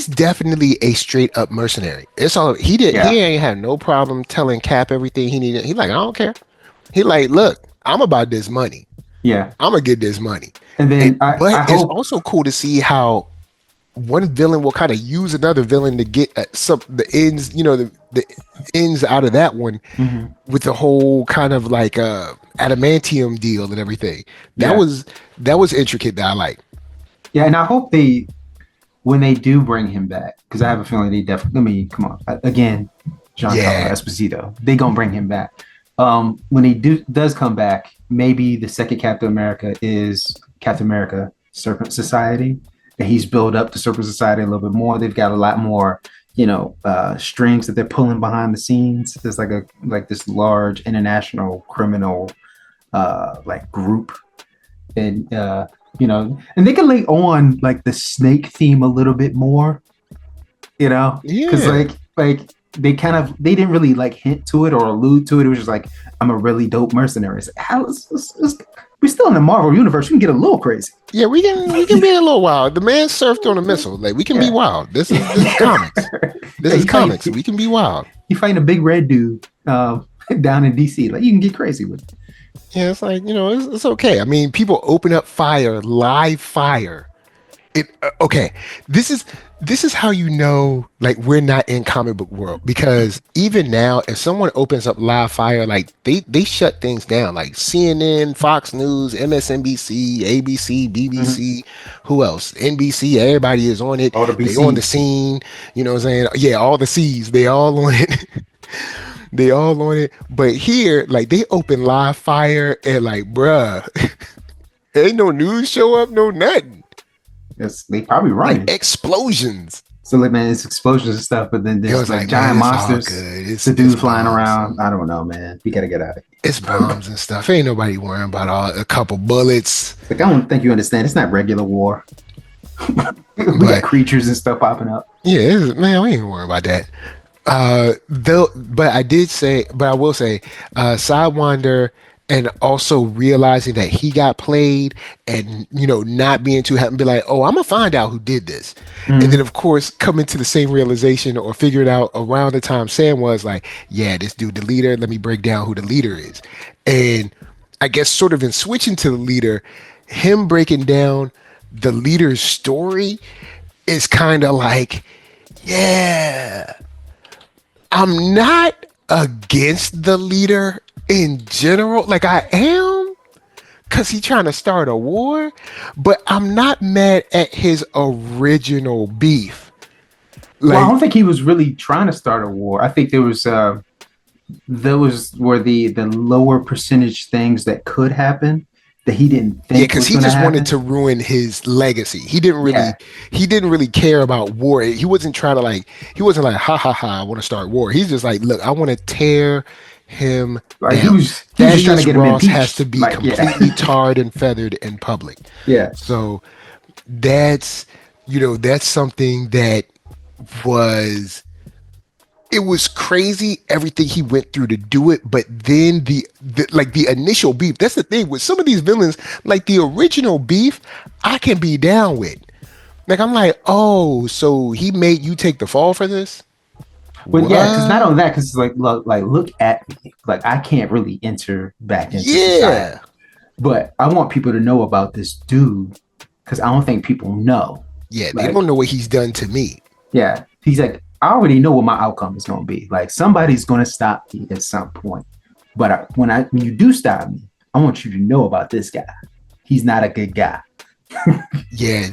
Speaker 1: definitely a straight up mercenary. It's all
Speaker 2: Yeah.
Speaker 1: he ain't had no problem telling Cap everything he needed. He like, I don't care. He like, look, I'm about this money.
Speaker 2: Yeah.
Speaker 1: I'm gonna get this money.
Speaker 2: And then I
Speaker 1: But it's
Speaker 2: hope
Speaker 1: also cool to see how one villain will kind of use another villain to get some the ends, the ends out of that one
Speaker 2: Mhm.
Speaker 1: with the whole kind of like adamantium deal and everything. That
Speaker 2: Yeah.
Speaker 1: was intricate that I like.
Speaker 2: Yeah, and I hope when they do bring him back, because I have a feeling they definitely. I mean, come on, again, Giancarlo
Speaker 1: Yeah.
Speaker 2: Esposito, they gonna bring him back. When he does come back, maybe the second Captain America is Captain America Serpent Society, and he's built up the secret society a little bit more. They've got a lot more, strings that they're pulling behind the scenes. There's like this large international criminal like group, and and they can lay on like the snake theme a little bit more, because like they didn't really like hint to it or allude to it. It was just like, I'm a really dope mercenary. It's like, we're still in the Marvel universe. We can get a little crazy.
Speaker 1: Yeah, we can be a little wild. The man surfed on a missile. Like, we can be wild. This is comics. This is comics. We can be wild.
Speaker 2: You find a big red dude down in DC. Like, you can get crazy with it.
Speaker 1: Yeah, it's like, it's okay. I mean, people open up fire, live fire. Okay, this is how like we're not in comic book world, because even now, if someone opens up live fire, like they shut things down, like CNN, Fox News, MSNBC, ABC, BBC, who else? NBC, everybody is on it. They on the scene, you know what I'm saying? Yeah, all the C's, they all on it. They all on it. But here, like, they open live fire and like, bruh, ain't no news show up, no nothing.
Speaker 2: Yes, they probably right.
Speaker 1: Like explosions.
Speaker 2: So like, man, it's explosions and stuff, but then there's like giant monsters. It's a dude flying around. I don't know, man. We gotta get out of here.
Speaker 1: It's bombs and stuff. Ain't nobody worrying about a couple bullets.
Speaker 2: Like, I don't think you understand. It's not regular war. We got creatures and stuff popping up.
Speaker 1: Yeah, man, we ain't worrying about that. But I will say, Sidewinder, and also realizing that he got played, and not being too happy, be like, oh, I'm gonna find out who did this. And then of course coming to the same realization, or figure it out around the time Sam was like, yeah, this dude the leader, let me break down who the leader is. And I guess sort of in switching to the leader, him breaking down the leader's story is kind of like, yeah, I'm not against the leader in general. Like, I am, because he's trying to start a war, but I'm not mad at his original beef. Like,
Speaker 2: well, I don't think he was really trying to start a war. I think those were the lower percentage things that could happen that he didn't think.
Speaker 1: Yeah, because he just wanted to ruin his legacy. He didn't really care about war. He wasn't trying to he wasn't like, ha ha ha, I want to start war. He's just like, look, I want to tear him down.
Speaker 2: He was just trying to get him
Speaker 1: Ross
Speaker 2: impeached.
Speaker 1: has to be completely tarred and feathered in public.
Speaker 2: Yeah.
Speaker 1: So that's something that it was crazy, everything he went through to do it. But then the initial beef, that's the thing with some of these villains, like the original beef, I can be down with. Like, I'm like, oh, so he made you take the fall for this?
Speaker 2: But yeah, because not only that, because it's like, look at me. Like, I can't really enter back into society. But I want people to know about this dude, because I don't think people know.
Speaker 1: Yeah, they don't know what he's done to me.
Speaker 2: Yeah, he's like, I already know what my outcome is going to be. Like, somebody's going to stop me at some point. But when you do stop me, I want you to know about this guy. He's not a good guy.
Speaker 1: Yeah,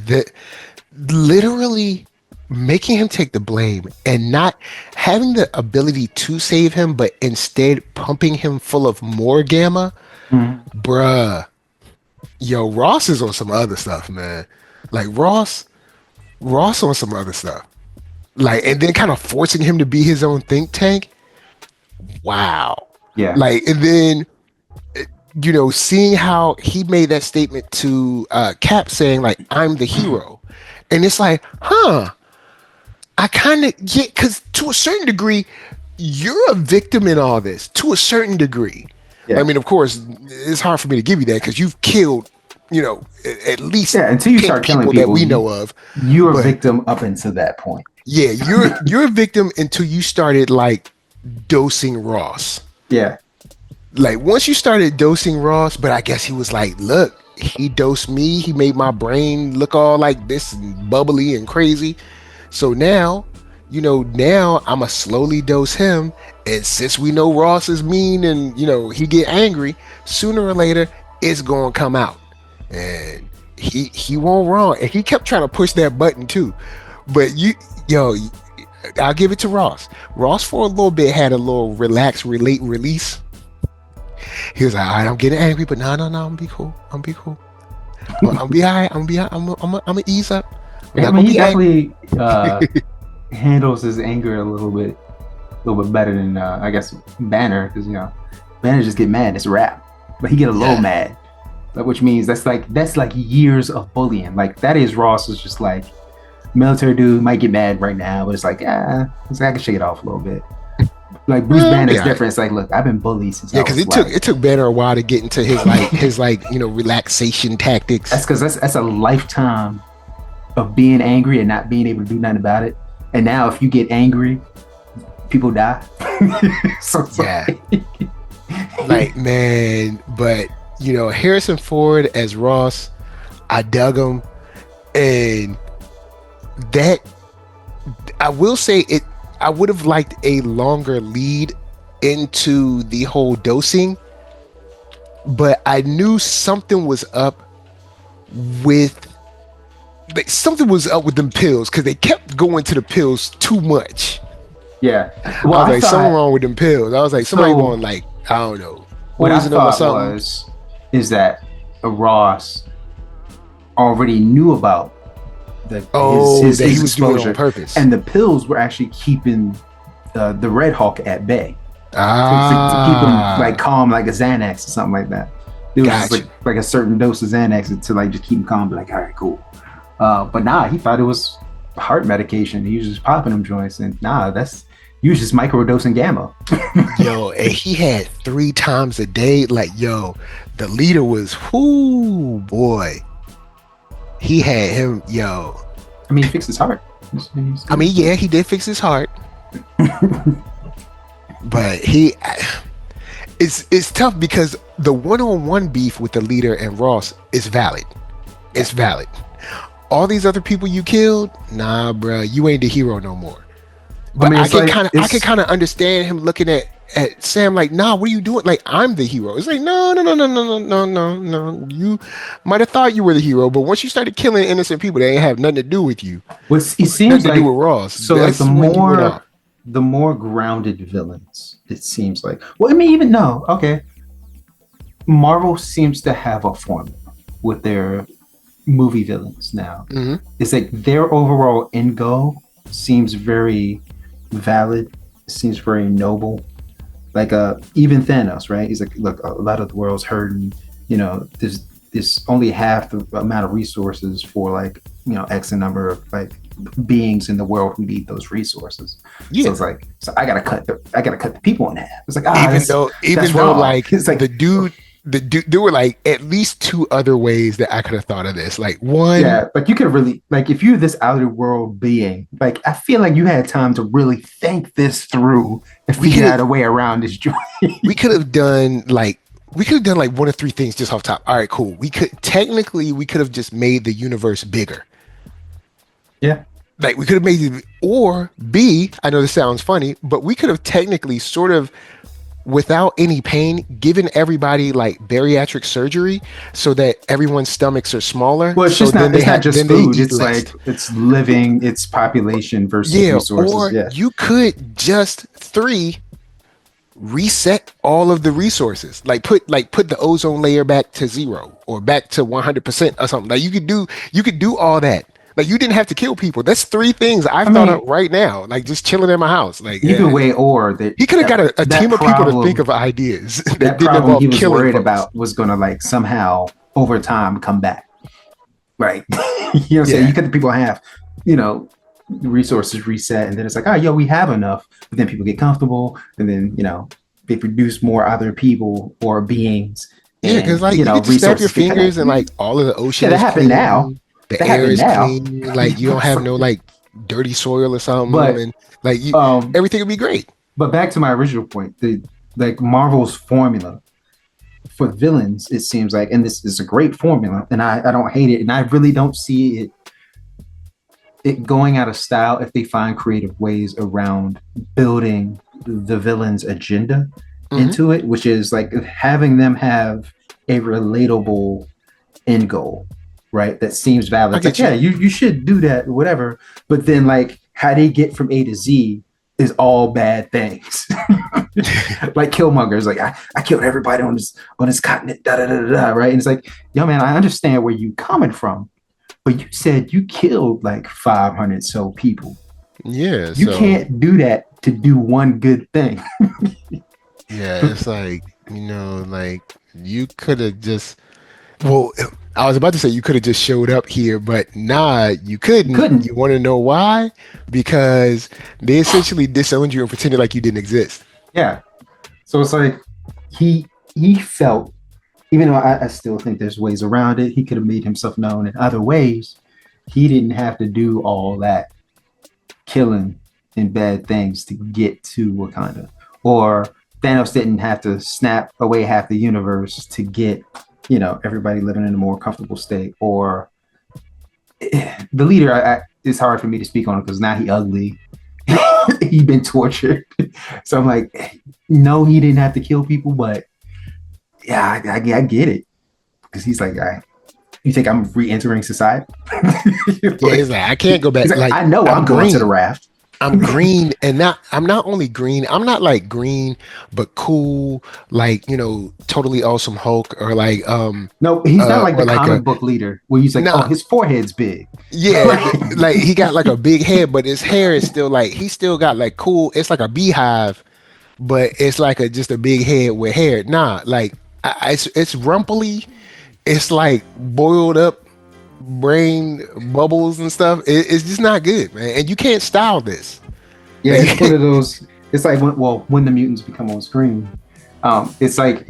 Speaker 1: literally making him take the blame and not having the ability to save him, but instead pumping him full of more gamma. Bruh. Yo, Ross is on some other stuff, man. Like, Ross on some other stuff. Like, and then kind of forcing him to be his own think tank. Wow.
Speaker 2: Yeah.
Speaker 1: Like, and then, seeing how he made that statement to Cap, saying like, I'm the hero. And it's like, I kind of get, because to a certain degree, you're a victim in all this, to a certain degree. Yeah. I mean, of course, it's hard for me to give you that because you've killed, at least
Speaker 2: until you start killing people
Speaker 1: that we know of.
Speaker 2: You're a victim up until that point.
Speaker 1: Yeah, you're a victim until you started like dosing Ross.
Speaker 2: Yeah.
Speaker 1: Like, once you started dosing Ross, but I guess he was like, look, he dosed me. He made my brain look all like this and bubbly and crazy. So now, I'ma slowly dose him. And since we know Ross is mean and, he get angry, sooner or later, it's going to come out. And he won't wrong. And he kept trying to push that button too. But I'll give it to Ross. Ross for a little bit had a little relax, release. He was like, all right, I'm getting angry, but no, I'm gonna be cool. I'm gonna be cool. I'm gonna be all right. I'm gonna ease up.
Speaker 2: I mean, he definitely handles his anger a little bit better than I guess Banner, because Banner just get mad. It's a rap, but he get a little mad, which means that's like years of bullying. Like Thaddeus Ross is just like military dude, might get mad right now, but it's like I can shake it off a little bit. Like Bruce Banner's different. It's like, look, I've been bullied since
Speaker 1: because it took Banner a while to get into his relaxation tactics.
Speaker 2: That's because that's a lifetime of being angry and not being able to do nothing about it. And now if you get angry, people die.
Speaker 1: Like, man, but Harrison Ford as Ross, I dug him, and that I will say it. I would have liked a longer lead into the whole dosing, but I knew something was up with them pills, because they kept going to the pills too much.
Speaker 2: Yeah.
Speaker 1: Well, I was like, something wrong with them pills. I was like, somebody going like, I don't know.
Speaker 2: What I thought is that Ross already knew about his
Speaker 1: he was
Speaker 2: exposure,
Speaker 1: doing it on purpose,
Speaker 2: and the pills were actually keeping the Red Hawk at bay. To keep him like calm, like a Xanax or something like that. It was just like a certain dose of Xanax to like just keep him calm. Be like, all right, cool. But he thought it was heart medication. He was just popping them joints, and you was just microdosing gamma.
Speaker 1: Yo, and he had 3 times a day. Like, yo, the leader was, boy. He had him, yo.
Speaker 2: I mean, he fixed his heart.
Speaker 1: I mean, yeah, he did fix his heart. But it's tough because the one-on-one beef with the leader and Ross is valid. It's valid. All these other people you killed, nah, bro, you ain't the hero no more. But I can kind of understand him looking at Sam like, nah, what are you doing? Like, I'm the hero. It's like, no. You might have thought you were the hero, but once you started killing innocent people, they ain't have nothing to do with you.
Speaker 2: Well, it seems
Speaker 1: to do with Ross.
Speaker 2: So like the more grounded villains, it seems like. Well, I mean, even no, okay. Marvel seems to have a formula with their movie villains now. Mm-hmm. It's like their overall end goal seems very valid, seems very noble. Like even Thanos, right? He's like, look, a lot of the world's hurting. There's only half the amount of resources for like X number of like beings in the world who need those resources. Yeah. So it's like, I gotta cut the people in half. It's like even though like it's like the dude, there were like at least 2 other ways that I could have thought of this. Like one, but you could really, like, if you're this outer world being, like, I feel like you had time to really think this through and figure out a way around this joint.
Speaker 1: we could have done like 1 or 3 things just off top. All right, cool. We could have just made the universe bigger.
Speaker 2: Yeah.
Speaker 1: Like we could have made it, or B, I know this sounds funny, but we could have technically sort of, without any pain, given everybody like bariatric surgery so that everyone's stomachs are smaller.
Speaker 2: Well, it's just not just food. It's like it's living, it's population versus resources.
Speaker 1: Or you could just 3 reset all of the resources. Like put the ozone layer back to 0 or back to 100% or something. Like you could do all that. Like you didn't have to kill people. That's 3 things I've thought of right now. Like just chilling in my house. Like
Speaker 2: either way, or that
Speaker 1: he could have got a team of people to think of ideas.
Speaker 2: That problem he was worried about was going to like somehow over time come back. Right. You cut the people in half. Resources reset, and then it's like, we have enough. But then people get comfortable, and then they produce more other people or beings.
Speaker 1: Yeah, because like you can just snap your fingers and like all of the ocean.
Speaker 2: Yeah, that happened now.
Speaker 1: The air is clean. Like you don't have no like dirty soil or something, and like everything would be great.
Speaker 2: But back to my original point, like Marvel's formula for villains, it seems like, and this is a great formula, and I don't hate it, and I really don't see it going out of style if they find creative ways around building the villain's agenda into it, which is like having them have a relatable end goal. Right, that seems valid. Like, you should do that, or whatever. But then, like, how they get from A to Z is all bad things. Like Killmonger's like, I killed everybody on this continent, right? And it's like, yo, man, I understand where you coming from, but you said you killed like 500 so people.
Speaker 1: Yeah,
Speaker 2: You
Speaker 1: so
Speaker 2: can't do that to do one good thing.
Speaker 1: yeah, it's like, like you could have just, well, I was about to say you could have just showed up here, but nah, you
Speaker 2: You
Speaker 1: couldn't.
Speaker 2: couldn't.
Speaker 1: You want to know why? Because they essentially disowned you and pretended like you didn't exist.
Speaker 2: Yeah. So it's like he felt, even though I still think there's ways around it, he could have made himself known in other ways. He didn't have to do all that killing and bad things to get to Wakanda. Or Thanos didn't have to snap away half the universe to get, everybody living in a more comfortable state. Or the leader, it's hard for me to speak on it because now he ugly. He been tortured. So I'm like, no, he didn't have to kill people, but yeah, I get it. Because he's like, you think I'm re-entering society?
Speaker 1: Yeah, it's like I can't go back.
Speaker 2: Like,
Speaker 1: Like
Speaker 2: I know I'm going to the raft.
Speaker 1: I'm green, and I'm not only green. I'm not like green, but cool, like totally awesome Hulk, or like
Speaker 2: No, he's not like
Speaker 1: or
Speaker 2: the
Speaker 1: like
Speaker 2: comic book leader where he's like, oh,
Speaker 1: nah,
Speaker 2: his forehead's big.
Speaker 1: yeah, like he got like a big head, but his hair is still like he still got like cool. It's like a beehive, but it's like just a big head with hair. Nah, like it's rumply. It's like boiled up brain bubbles and stuff. It's just not good, man. And you can't style this.
Speaker 2: Yeah, it's one of those. It's like when the mutants become on screen, it's like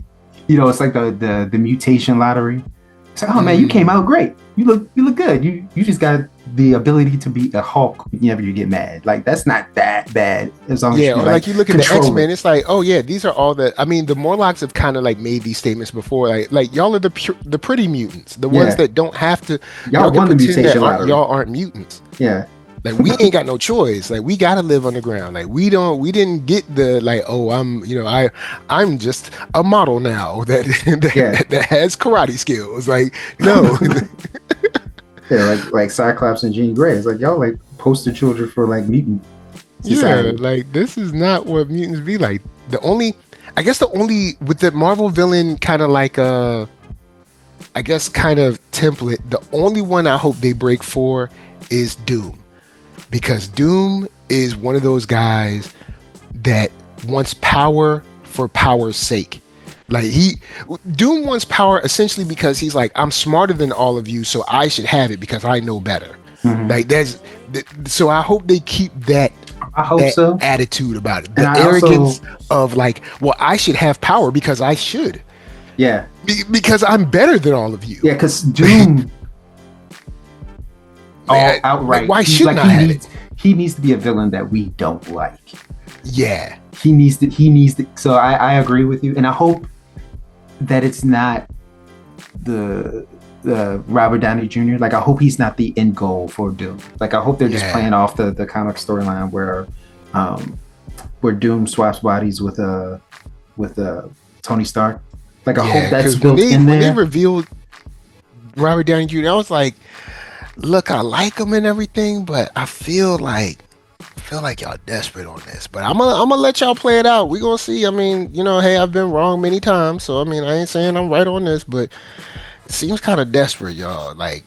Speaker 2: it's like the mutation lottery. It's like, oh man, you came out great. You look good. You just got the ability to be a Hulk whenever you get mad. Like that's not that bad as long as
Speaker 1: Yeah,
Speaker 2: you
Speaker 1: or like you look at the X-Men,
Speaker 2: it.
Speaker 1: it's like, oh yeah, these are all the. I mean, the Morlocks have kind of like made these statements before, like y'all are the pretty mutants, the ones that don't have to.
Speaker 2: Y'all
Speaker 1: can
Speaker 2: won the
Speaker 1: pretend
Speaker 2: mutation
Speaker 1: that
Speaker 2: lottery.
Speaker 1: y'all aren't mutants.
Speaker 2: Yeah.
Speaker 1: Like we ain't got no choice. Like we gotta live underground. Like we didn't get the like, oh, I'm just a model now that has karate skills. Like no.
Speaker 2: Yeah, like Cyclops and Jean Grey. It's like y'all like poster children for like mutant society.
Speaker 1: Yeah, like this is not what mutants be like. I guess the only with the Marvel villain kind of like I guess kind of template, the only one I hope they break for is Doom. Because Doom is one of those guys that wants power for power's sake. Like Doom wants power essentially because he's like, I'm smarter than all of you, so I should have it because I know better.
Speaker 2: Mm-hmm.
Speaker 1: Like so I hope they keep that
Speaker 2: so
Speaker 1: attitude about it. The arrogance of like, well, I should have power because I should.
Speaker 2: Yeah.
Speaker 1: Because I'm better than all of you.
Speaker 2: Yeah, because Doom outright.
Speaker 1: Like, why shouldn't I have it?
Speaker 2: He needs to be a villain that we don't like.
Speaker 1: Yeah.
Speaker 2: He needs to. So I agree with you. And I hope that it's not the Robert Downey Jr. Like, I hope he's not the end goal for Doom. Like, I hope they're just playing off the comic storyline where Doom swaps bodies with Tony Stark. Like, I hope that's built in there.
Speaker 1: When they revealed Robert Downey Jr., I was like, look, I like him and everything, but I feel like y'all desperate on this. But I'm gonna let y'all play it out. We gonna see. I mean, hey, I've been wrong many times, so I mean, I ain't saying I'm right on this, but it seems kind of desperate, y'all. Like,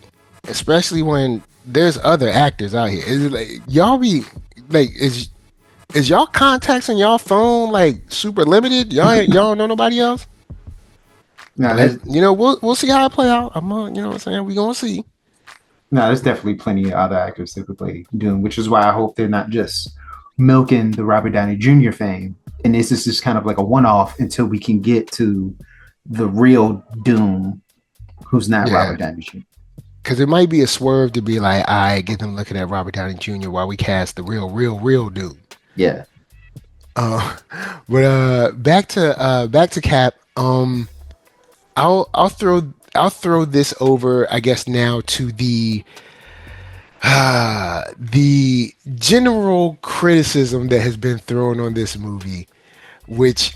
Speaker 1: especially when there's other actors out here. Is it like y'all be like is y'all contacts in y'all phone like super limited? Y'all don't know nobody else?
Speaker 2: No,
Speaker 1: we'll see how it play out. What I'm saying, we gonna see.
Speaker 2: No, there's definitely plenty of other actors that could play Doom, which is why I hope they're not just milking the Robert Downey Jr. fame. And this is just kind of like a one-off until we can get to the real Doom, who's not Robert Downey Jr.
Speaker 1: Because it might be a swerve to be like, I get them looking at Robert Downey Jr. while we cast the real Doom.
Speaker 2: Yeah.
Speaker 1: But back to Cap. I'll throw this over, I guess, now to the general criticism that has been thrown on this movie, which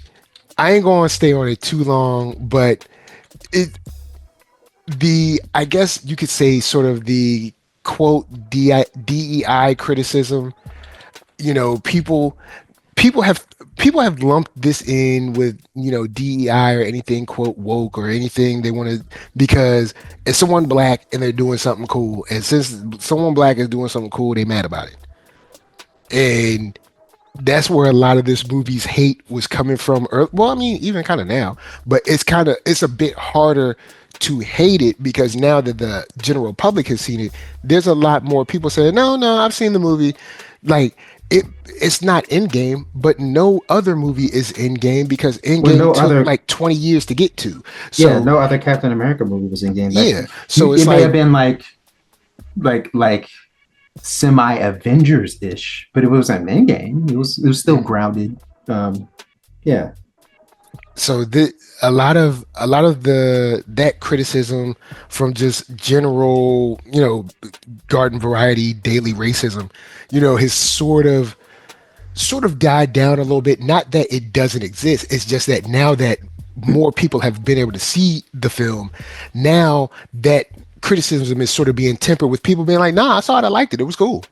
Speaker 1: I ain't going to stay on it too long, but I guess you could say sort of the quote DEI criticism. People have people have lumped this in with, DEI or anything quote woke or anything they want to, because it's someone black and they're doing something cool, and since someone black is doing something cool, they mad about it. And that's where a lot of this movie's hate was coming from. Well, I mean, even kind of now, but it's a bit harder to hate it because now that the general public has seen it, there's a lot more people saying, no, I've seen the movie. Like it's not Endgame, but no other movie is Endgame because Endgame took like 20 years to get to. So,
Speaker 2: yeah, no other Captain America movie was Endgame.
Speaker 1: Yeah, so
Speaker 2: it may have been like semi Avengers ish, but it wasn't Endgame. It was still grounded. Yeah.
Speaker 1: So a lot of that criticism from just general, garden variety daily racism, has sort of died down a little bit. Not that it doesn't exist. It's just that now that more people have been able to see the film, now that criticism is sort of being tempered with people being like, nah, I saw it, I liked it, it was cool.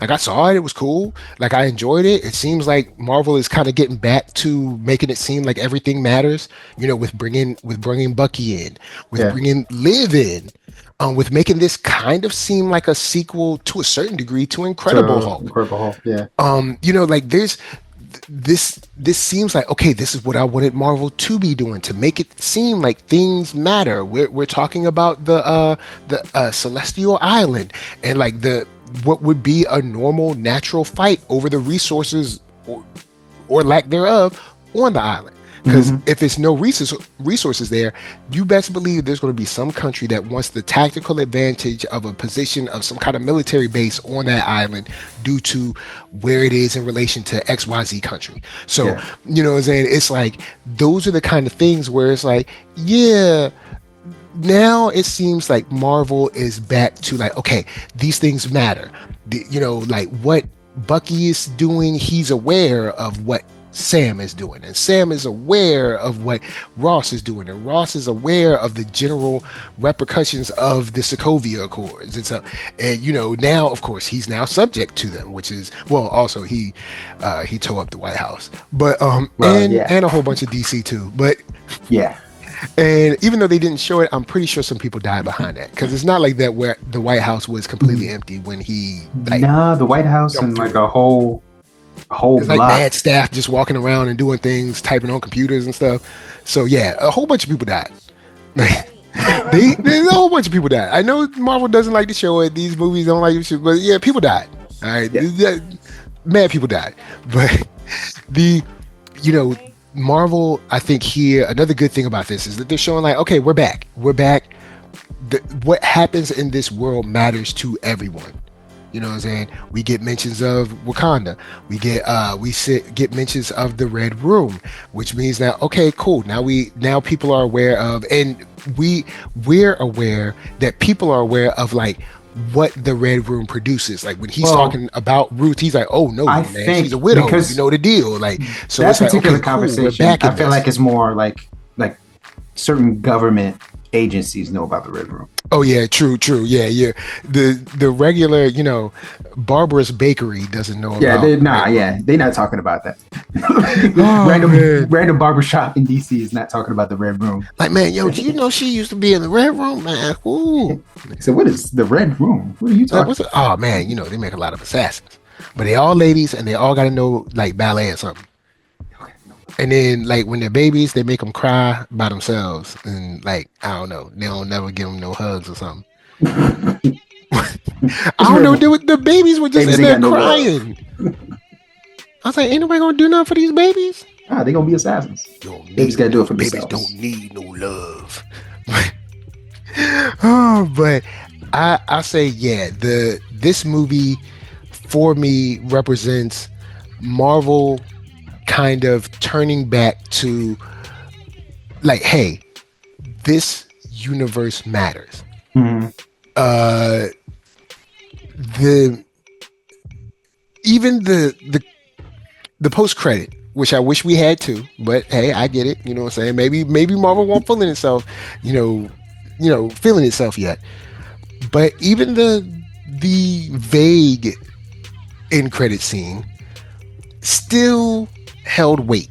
Speaker 1: Like I saw it was cool. Like I enjoyed it. It seems like Marvel is kind of getting back to making it seem like everything matters. With bringing Bucky in, with bringing Liv in, with making this kind of seem like a sequel to a certain degree to Incredible Hulk.
Speaker 2: Incredible Hulk, yeah.
Speaker 1: Like there's this seems like, okay, this is what I wanted Marvel to be doing, to make it seem like things matter. We're talking about the Celestial Island and like what would be a normal natural fight over the resources or lack thereof on the island. Because if it's no resources there, you best believe there's going to be some country that wants the tactical advantage of a position of some kind of military base on that island due to where it is in relation to XYZ country. So, you know what I'm saying? It's like, those are the kind of things where it's like, yeah, now it seems like Marvel is back to like, okay, these things matter. Like what Bucky is doing, he's aware of what Sam is doing, and Sam is aware of what Ross is doing, and Ross is aware of the general repercussions of the Sokovia Accords. And so, now of course he's now subject to them, which is, well, also he tore up the White House, but and a whole bunch of DC too, but yeah. And even though they didn't show it, I'm pretty sure some people died behind that, because it's not like that where the White House was completely empty when he
Speaker 2: the White House and like a whole
Speaker 1: it's like mad staff just walking around and doing things, typing on computers and stuff. So yeah, a whole bunch of people died. There's a whole bunch of people died. I know Marvel doesn't like to show it. These movies don't like to show it, but yeah, people died. All right, mad people died. But Marvel, I think here, another good thing about this is that they're showing like, okay, we're back. What happens in this world matters to everyone. You know what I'm saying? We get mentions of Wakanda. We get mentions of the Red Room, which means that, okay, cool. Now people are aware of, and we're aware that people are aware of like what the Red Room produces. Like when he's talking about Ruth, he's like, "Oh no, man, she's a widow." You know the deal. Like so,
Speaker 2: that
Speaker 1: it's
Speaker 2: particular
Speaker 1: like, okay,
Speaker 2: conversation, I feel like it's more like certain government agencies know about the Red Room.
Speaker 1: Oh yeah, true. Yeah. The regular, Barbara's Bakery doesn't know about.
Speaker 2: They're not talking about that. Random barbershop in DC is not talking about the Red Room.
Speaker 1: Like, man, do you know she used to be in the Red Room, man? Ooh.
Speaker 2: So what is the Red Room? What are you talking about?
Speaker 1: Oh man, they make a lot of assassins, but they all ladies and they all got to know like ballet or something. And then, like, when they're babies, they make them cry by themselves. And, like, I don't know. They don't never give them no hugs or something. I don't know. The babies were just in there crying. I was like, ain't nobody going to do nothing for these babies?
Speaker 2: They're going to be assassins. Babies got to do it for
Speaker 1: themselves. Babies don't need no love. But I say, yeah, this movie, for me, represents Marvel kind of turning back to like, hey, this universe matters. The post credit, which I wish we had to, but hey, I get it. You know what I'm saying? Maybe Marvel won't feeling itself, feeling itself yet. But even the vague end credit scene still held weight.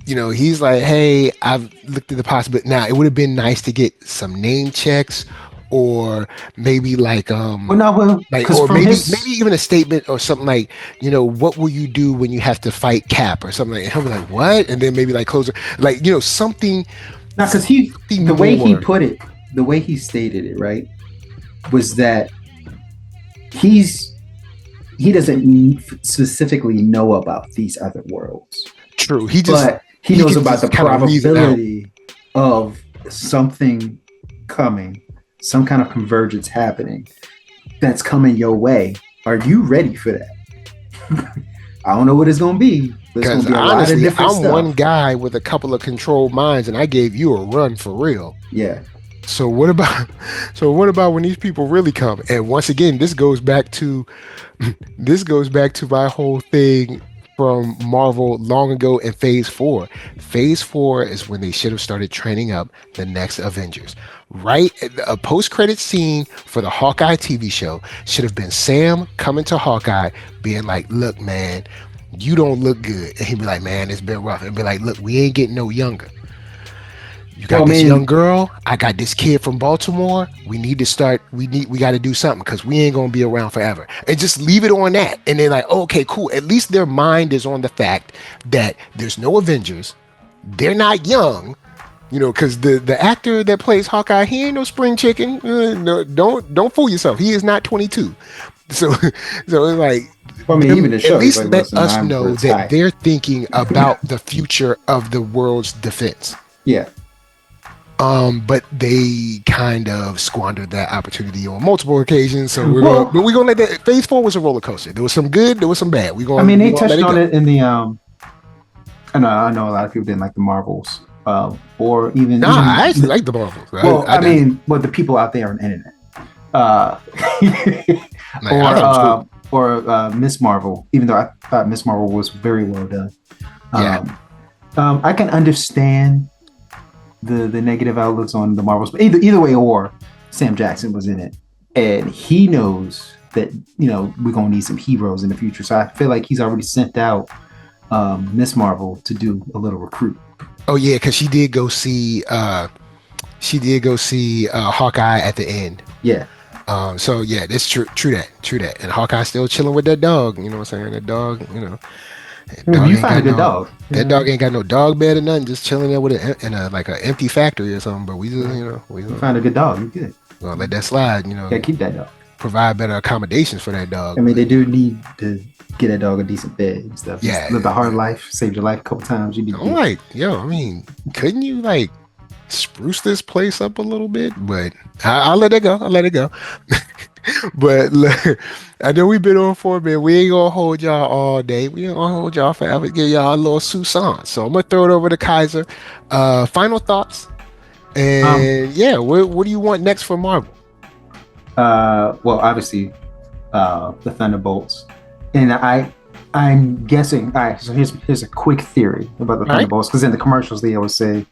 Speaker 1: He's like, hey, I've looked at the possibility. Now, it would have been nice to get some name checks, or maybe
Speaker 2: Well, no, well, because
Speaker 1: or
Speaker 2: from
Speaker 1: maybe
Speaker 2: his
Speaker 1: even a statement or something like, what will you do when you have to fight Cap or something like. And he'll be like, what? And then maybe like closer, like something,
Speaker 2: now, because
Speaker 1: something
Speaker 2: the way he
Speaker 1: more.
Speaker 2: put it, the way he stated it, right, was that he doesn't specifically know about these other worlds,
Speaker 1: True.
Speaker 2: but he knows
Speaker 1: can
Speaker 2: about the
Speaker 1: just kind of reason out.
Speaker 2: probability of something coming, some kind of convergence happening that's coming your way. Are you ready for that? I don't know what it's going to be. But it's going
Speaker 1: Because
Speaker 2: to be a lot of
Speaker 1: honestly,
Speaker 2: different
Speaker 1: I'm
Speaker 2: stuff.
Speaker 1: one guy with a couple of controlled minds, and I gave you a run for real.
Speaker 2: Yeah.
Speaker 1: So what about when these people really come? And once again, this goes back to my whole thing from Marvel long ago in Phase 4. Phase 4 is when they should have started training up the next Avengers. Right? A post-credit scene for the Hawkeye TV show should have been Sam coming to Hawkeye being like, look, man, you don't look good. And he'd be like, man, it's been rough. And be like, look, we ain't getting no younger. You got this young girl. I got this kid from Baltimore. We need to start. We got to do something because we ain't gonna be around forever. And just leave it on that. And they're like, oh, okay, cool. At least their mind is on the fact that there's no Avengers. They're not young, because the actor that plays Hawkeye, he ain't no spring chicken. No, don't fool yourself. He is not 22. So it's like.
Speaker 2: Well, I mean, even the show,
Speaker 1: at least
Speaker 2: like,
Speaker 1: let us know that they're thinking about the future of the world's defense.
Speaker 2: Yeah.
Speaker 1: But they kind of squandered that opportunity on multiple occasions. So we're gonna let that. Phase 4 was a roller coaster. There was some good, there was some bad.
Speaker 2: They touched on it in the. I know a lot of people didn't like the Marvels, or even.
Speaker 1: I actually like the Marvels.
Speaker 2: The people out there on the internet, or Miss Marvel. Even though I thought Miss Marvel was very well done. I can understand the negative outlooks on the Marvels, but either way, or Sam Jackson was in it, and he knows that we're gonna need some heroes in the future. So I feel like he's already sent out Miss Marvel to do a little recruit.
Speaker 1: Oh yeah, because she did go see Hawkeye at the end.
Speaker 2: Yeah.
Speaker 1: So yeah, that's true that. And Hawkeye's still chilling with that dog. You know what I'm saying? That dog.
Speaker 2: You find a good dog.
Speaker 1: That dog ain't got no dog bed or nothing. Just chilling there with an empty factory or something. But we just, we
Speaker 2: find a good dog. You good?
Speaker 1: Well, let that slide.
Speaker 2: Gotta keep that dog.
Speaker 1: Provide better accommodations for that dog.
Speaker 2: I mean, they do need to get that dog a decent bed and stuff.
Speaker 1: Yeah,
Speaker 2: live a hard life. Saved your life a couple times. You
Speaker 1: be couldn't you spruce this place up a little bit? But I'll let it go. But look, I know we've been on for a minute. We ain't gonna hold y'all all day. We ain't gonna hold y'all forever. Give y'all a little Susan. So I'm gonna throw it over to Kaiser. Final thoughts. And what do you want next for Marvel?
Speaker 2: Well, obviously, the Thunderbolts, and I'm guessing. All right, so here's a quick theory about the Thunderbolts, because in the commercials they always say,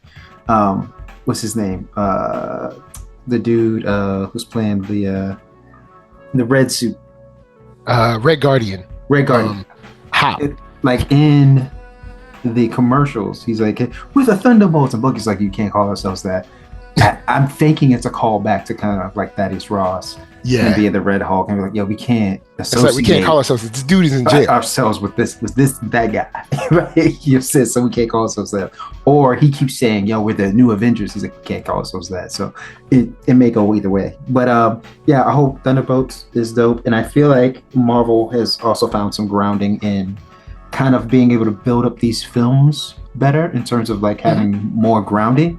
Speaker 2: what's his name? The dude who's playing the red suit.
Speaker 1: Red Guardian. How?
Speaker 2: Like in the commercials, he's like, "We're the Thunderbolts," and Bucky's like, "You can't call ourselves that." I'm thinking it's a callback to kind of like Thaddeus Ross, and being the Red Hulk, and be like, "Yo, we can't associate.
Speaker 1: It's like we can't call ourselves. This dude is in jail.
Speaker 2: Ourselves with that guy." Right? You said so. We can't call ourselves that. Or he keeps saying, "Yo, we're the new Avengers." He's like, "We can't call ourselves that." So it may go either way. But I hope Thunderbolts is dope, and I feel like Marvel has also found some grounding in kind of being able to build up these films better in terms of like having more grounding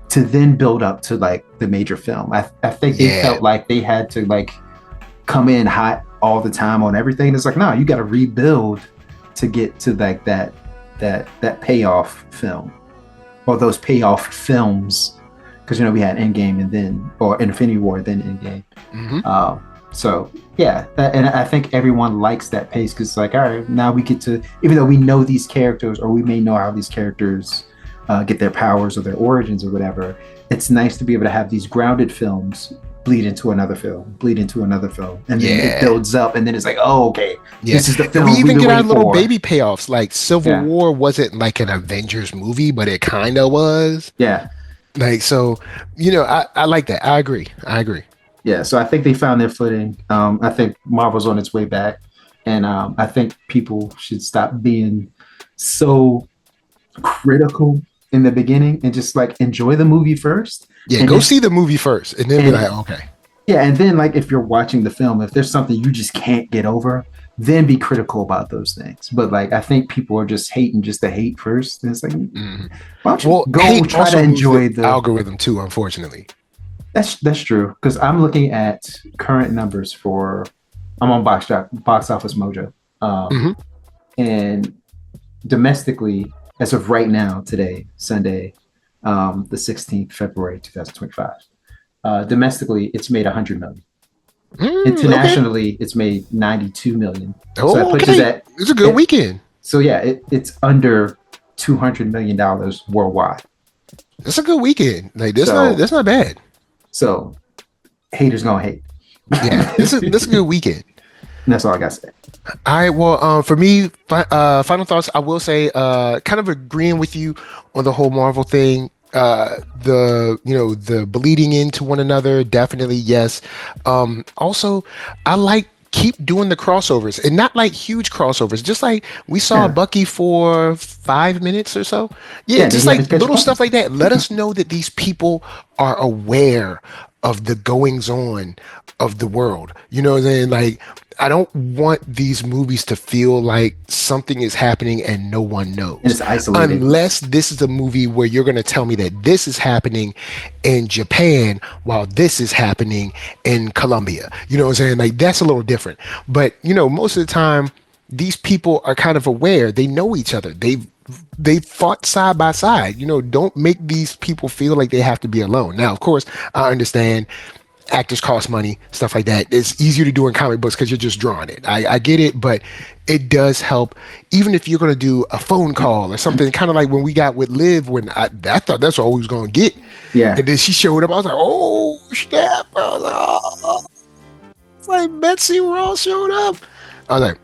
Speaker 2: to then build up to like the major film. I think they felt like they had to like come in hot all the time on everything. It's like, no, you got to rebuild to get to like that payoff film, or those payoff films, because we had Endgame or Infinity War, then Endgame. So yeah, and I think everyone likes that pace, because it's like, all right, now we get to, even though we know these characters, or we may know how these characters get their powers or their origins or whatever, it's nice to be able to have these grounded films bleed into another film, bleed into another film, and then it
Speaker 1: Yeah.
Speaker 2: builds up, and then it's like, oh, okay,
Speaker 1: Yeah.
Speaker 2: this is the
Speaker 1: And
Speaker 2: film
Speaker 1: we
Speaker 2: we've
Speaker 1: even
Speaker 2: been
Speaker 1: get our
Speaker 2: waiting
Speaker 1: little
Speaker 2: for.
Speaker 1: baby payoffs. Like Civil
Speaker 2: Yeah.
Speaker 1: War wasn't like an Avengers movie, but it kind of was.
Speaker 2: Yeah,
Speaker 1: Like, so, I like that. I agree.
Speaker 2: yeah. So I think they found their footing. I think Marvel's on its way back, and I think people should stop being so critical in the beginning and just like enjoy the movie first.
Speaker 1: Yeah,
Speaker 2: And
Speaker 1: go
Speaker 2: if-
Speaker 1: see the movie first and then be
Speaker 2: and-
Speaker 1: like, okay.
Speaker 2: Yeah, and then like if you're watching the film, if there's something you just can't get over, then be critical about those things. But like I think people are just hating just to hate first. And it's like,
Speaker 1: Mhm.
Speaker 2: why don't you
Speaker 1: Well,
Speaker 2: go
Speaker 1: hate
Speaker 2: try
Speaker 1: also
Speaker 2: to
Speaker 1: moves
Speaker 2: enjoy
Speaker 1: the
Speaker 2: the
Speaker 1: algorithm too, unfortunately.
Speaker 2: That's true. Because I'm looking at current numbers for I'm on Box Office Mojo.
Speaker 1: Mhm.
Speaker 2: And domestically, as of right now, today, Sunday, the 16th February 2025. Domestically, it's made 100 million. Internationally, it's made 92 million.
Speaker 1: Okay.
Speaker 2: So that puts us at
Speaker 1: It's a good weekend.
Speaker 2: So yeah, it's under $200 million worldwide.
Speaker 1: It's a good weekend. Like
Speaker 2: So-
Speaker 1: that's not bad.
Speaker 2: So haters gonna hate.
Speaker 1: Yeah, this is a good weekend.
Speaker 2: And that's all I gotta say.
Speaker 1: All right. Well, for me, final thoughts. I will say, kind of agreeing with you on the whole Marvel thing. The bleeding into one another, definitely yes. Also, I like keep doing the crossovers and not like huge crossovers. Just like we saw
Speaker 2: Yeah.
Speaker 1: Bucky for 5 minutes or so. Yeah,
Speaker 2: Yeah,
Speaker 1: just
Speaker 2: he had
Speaker 1: like
Speaker 2: to catch
Speaker 1: little
Speaker 2: fire.
Speaker 1: stuff like that. Let us know that these people are aware of the goings on of the world. You know what I'm saying? Like, I don't want these movies to feel like something is happening and no one knows.
Speaker 2: And it's isolated.
Speaker 1: Unless this is a movie where you're going to tell me that this is happening in Japan while this is happening in Colombia. You know what I'm saying? Like, that's a little different. But, most of the time, these people are kind of aware. They know each other. They fought side by side. Don't make these people feel like they have to be alone. Now, of course, I understand actors cost money, stuff like that. It's easier to do in comic books because you're just drawing it. I get it, but it does help. Even if you're going to do a phone call or something, kind of like when we got with Liv, when I thought that's all we was going to get.
Speaker 2: Yeah.
Speaker 1: And then she showed up. I was like, oh, snap. I was like, oh. It's like Betsy Ross showed up. I was like,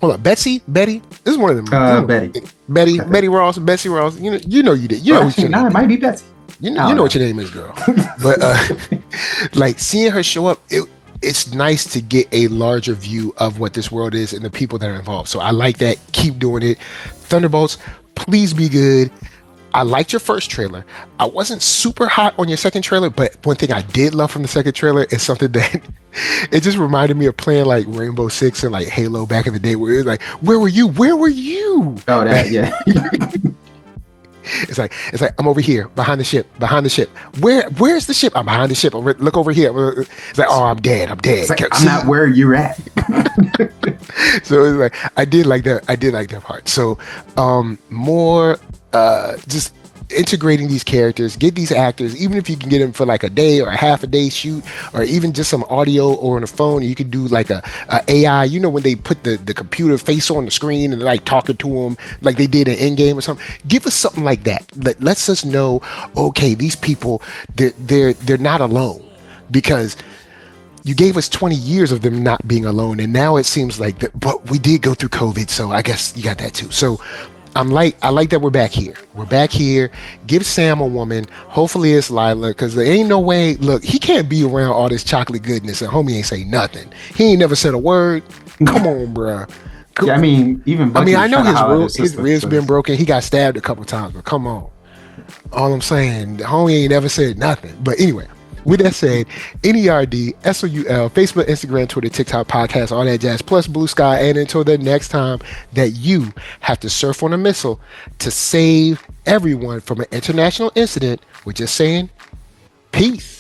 Speaker 1: hold on, Betty? This is one of them.
Speaker 2: Betty.
Speaker 1: Betty Ross, Betsy Ross. You did. You know what
Speaker 2: Actually, it might be Betsy.
Speaker 1: you know what your name is, girl. But like seeing her show up, it's nice to get a larger view of what this world is and the people that are involved. So I like that. Keep doing it. Thunderbolts, please be good. I liked your first trailer. I wasn't super hot on your second trailer, but one thing I did love from the second trailer is something that it just reminded me of playing like Rainbow Six and like Halo back in the day, where it was like, "Where were you? Where were you?"
Speaker 2: Oh, that yeah.
Speaker 1: It's like I'm over here behind the ship. Where's the ship? I'm behind the ship. Look over here. It's like, oh, I'm dead.
Speaker 2: It's like, I'm not where you're at.
Speaker 1: So it's like I did like that part. So more just integrating these characters, get these actors, even if you can get them for like a day or a half a day shoot, or even just some audio or on the phone, you could do like a AI, when they put the computer face on the screen and they're like talking to them like they did in Endgame or something. Give us something like that that lets us know, okay, these people, they're not alone, because you gave us 20 years of them not being alone, and now it seems like that, but we did go through COVID, so I guess you got that too. So I like that we're back here. We're back here. Give Sam a woman. Hopefully it's Lila, because there ain't no way. Look, he can't be around all this chocolate goodness and homie ain't say nothing. He ain't never said a word. Come on, bruh.
Speaker 2: Yeah, I mean, even Bucky
Speaker 1: I know
Speaker 2: was trying to holler at
Speaker 1: his ribs been broken. He got stabbed a couple times, but come on. All I'm saying, the homie ain't never said nothing. But anyway, with that said, NERDSoul, Facebook, Instagram, Twitter, TikTok, podcast, all that jazz, plus Blue Sky. And until the next time that you have to surf on a missile to save everyone from an international incident, we're just saying, peace.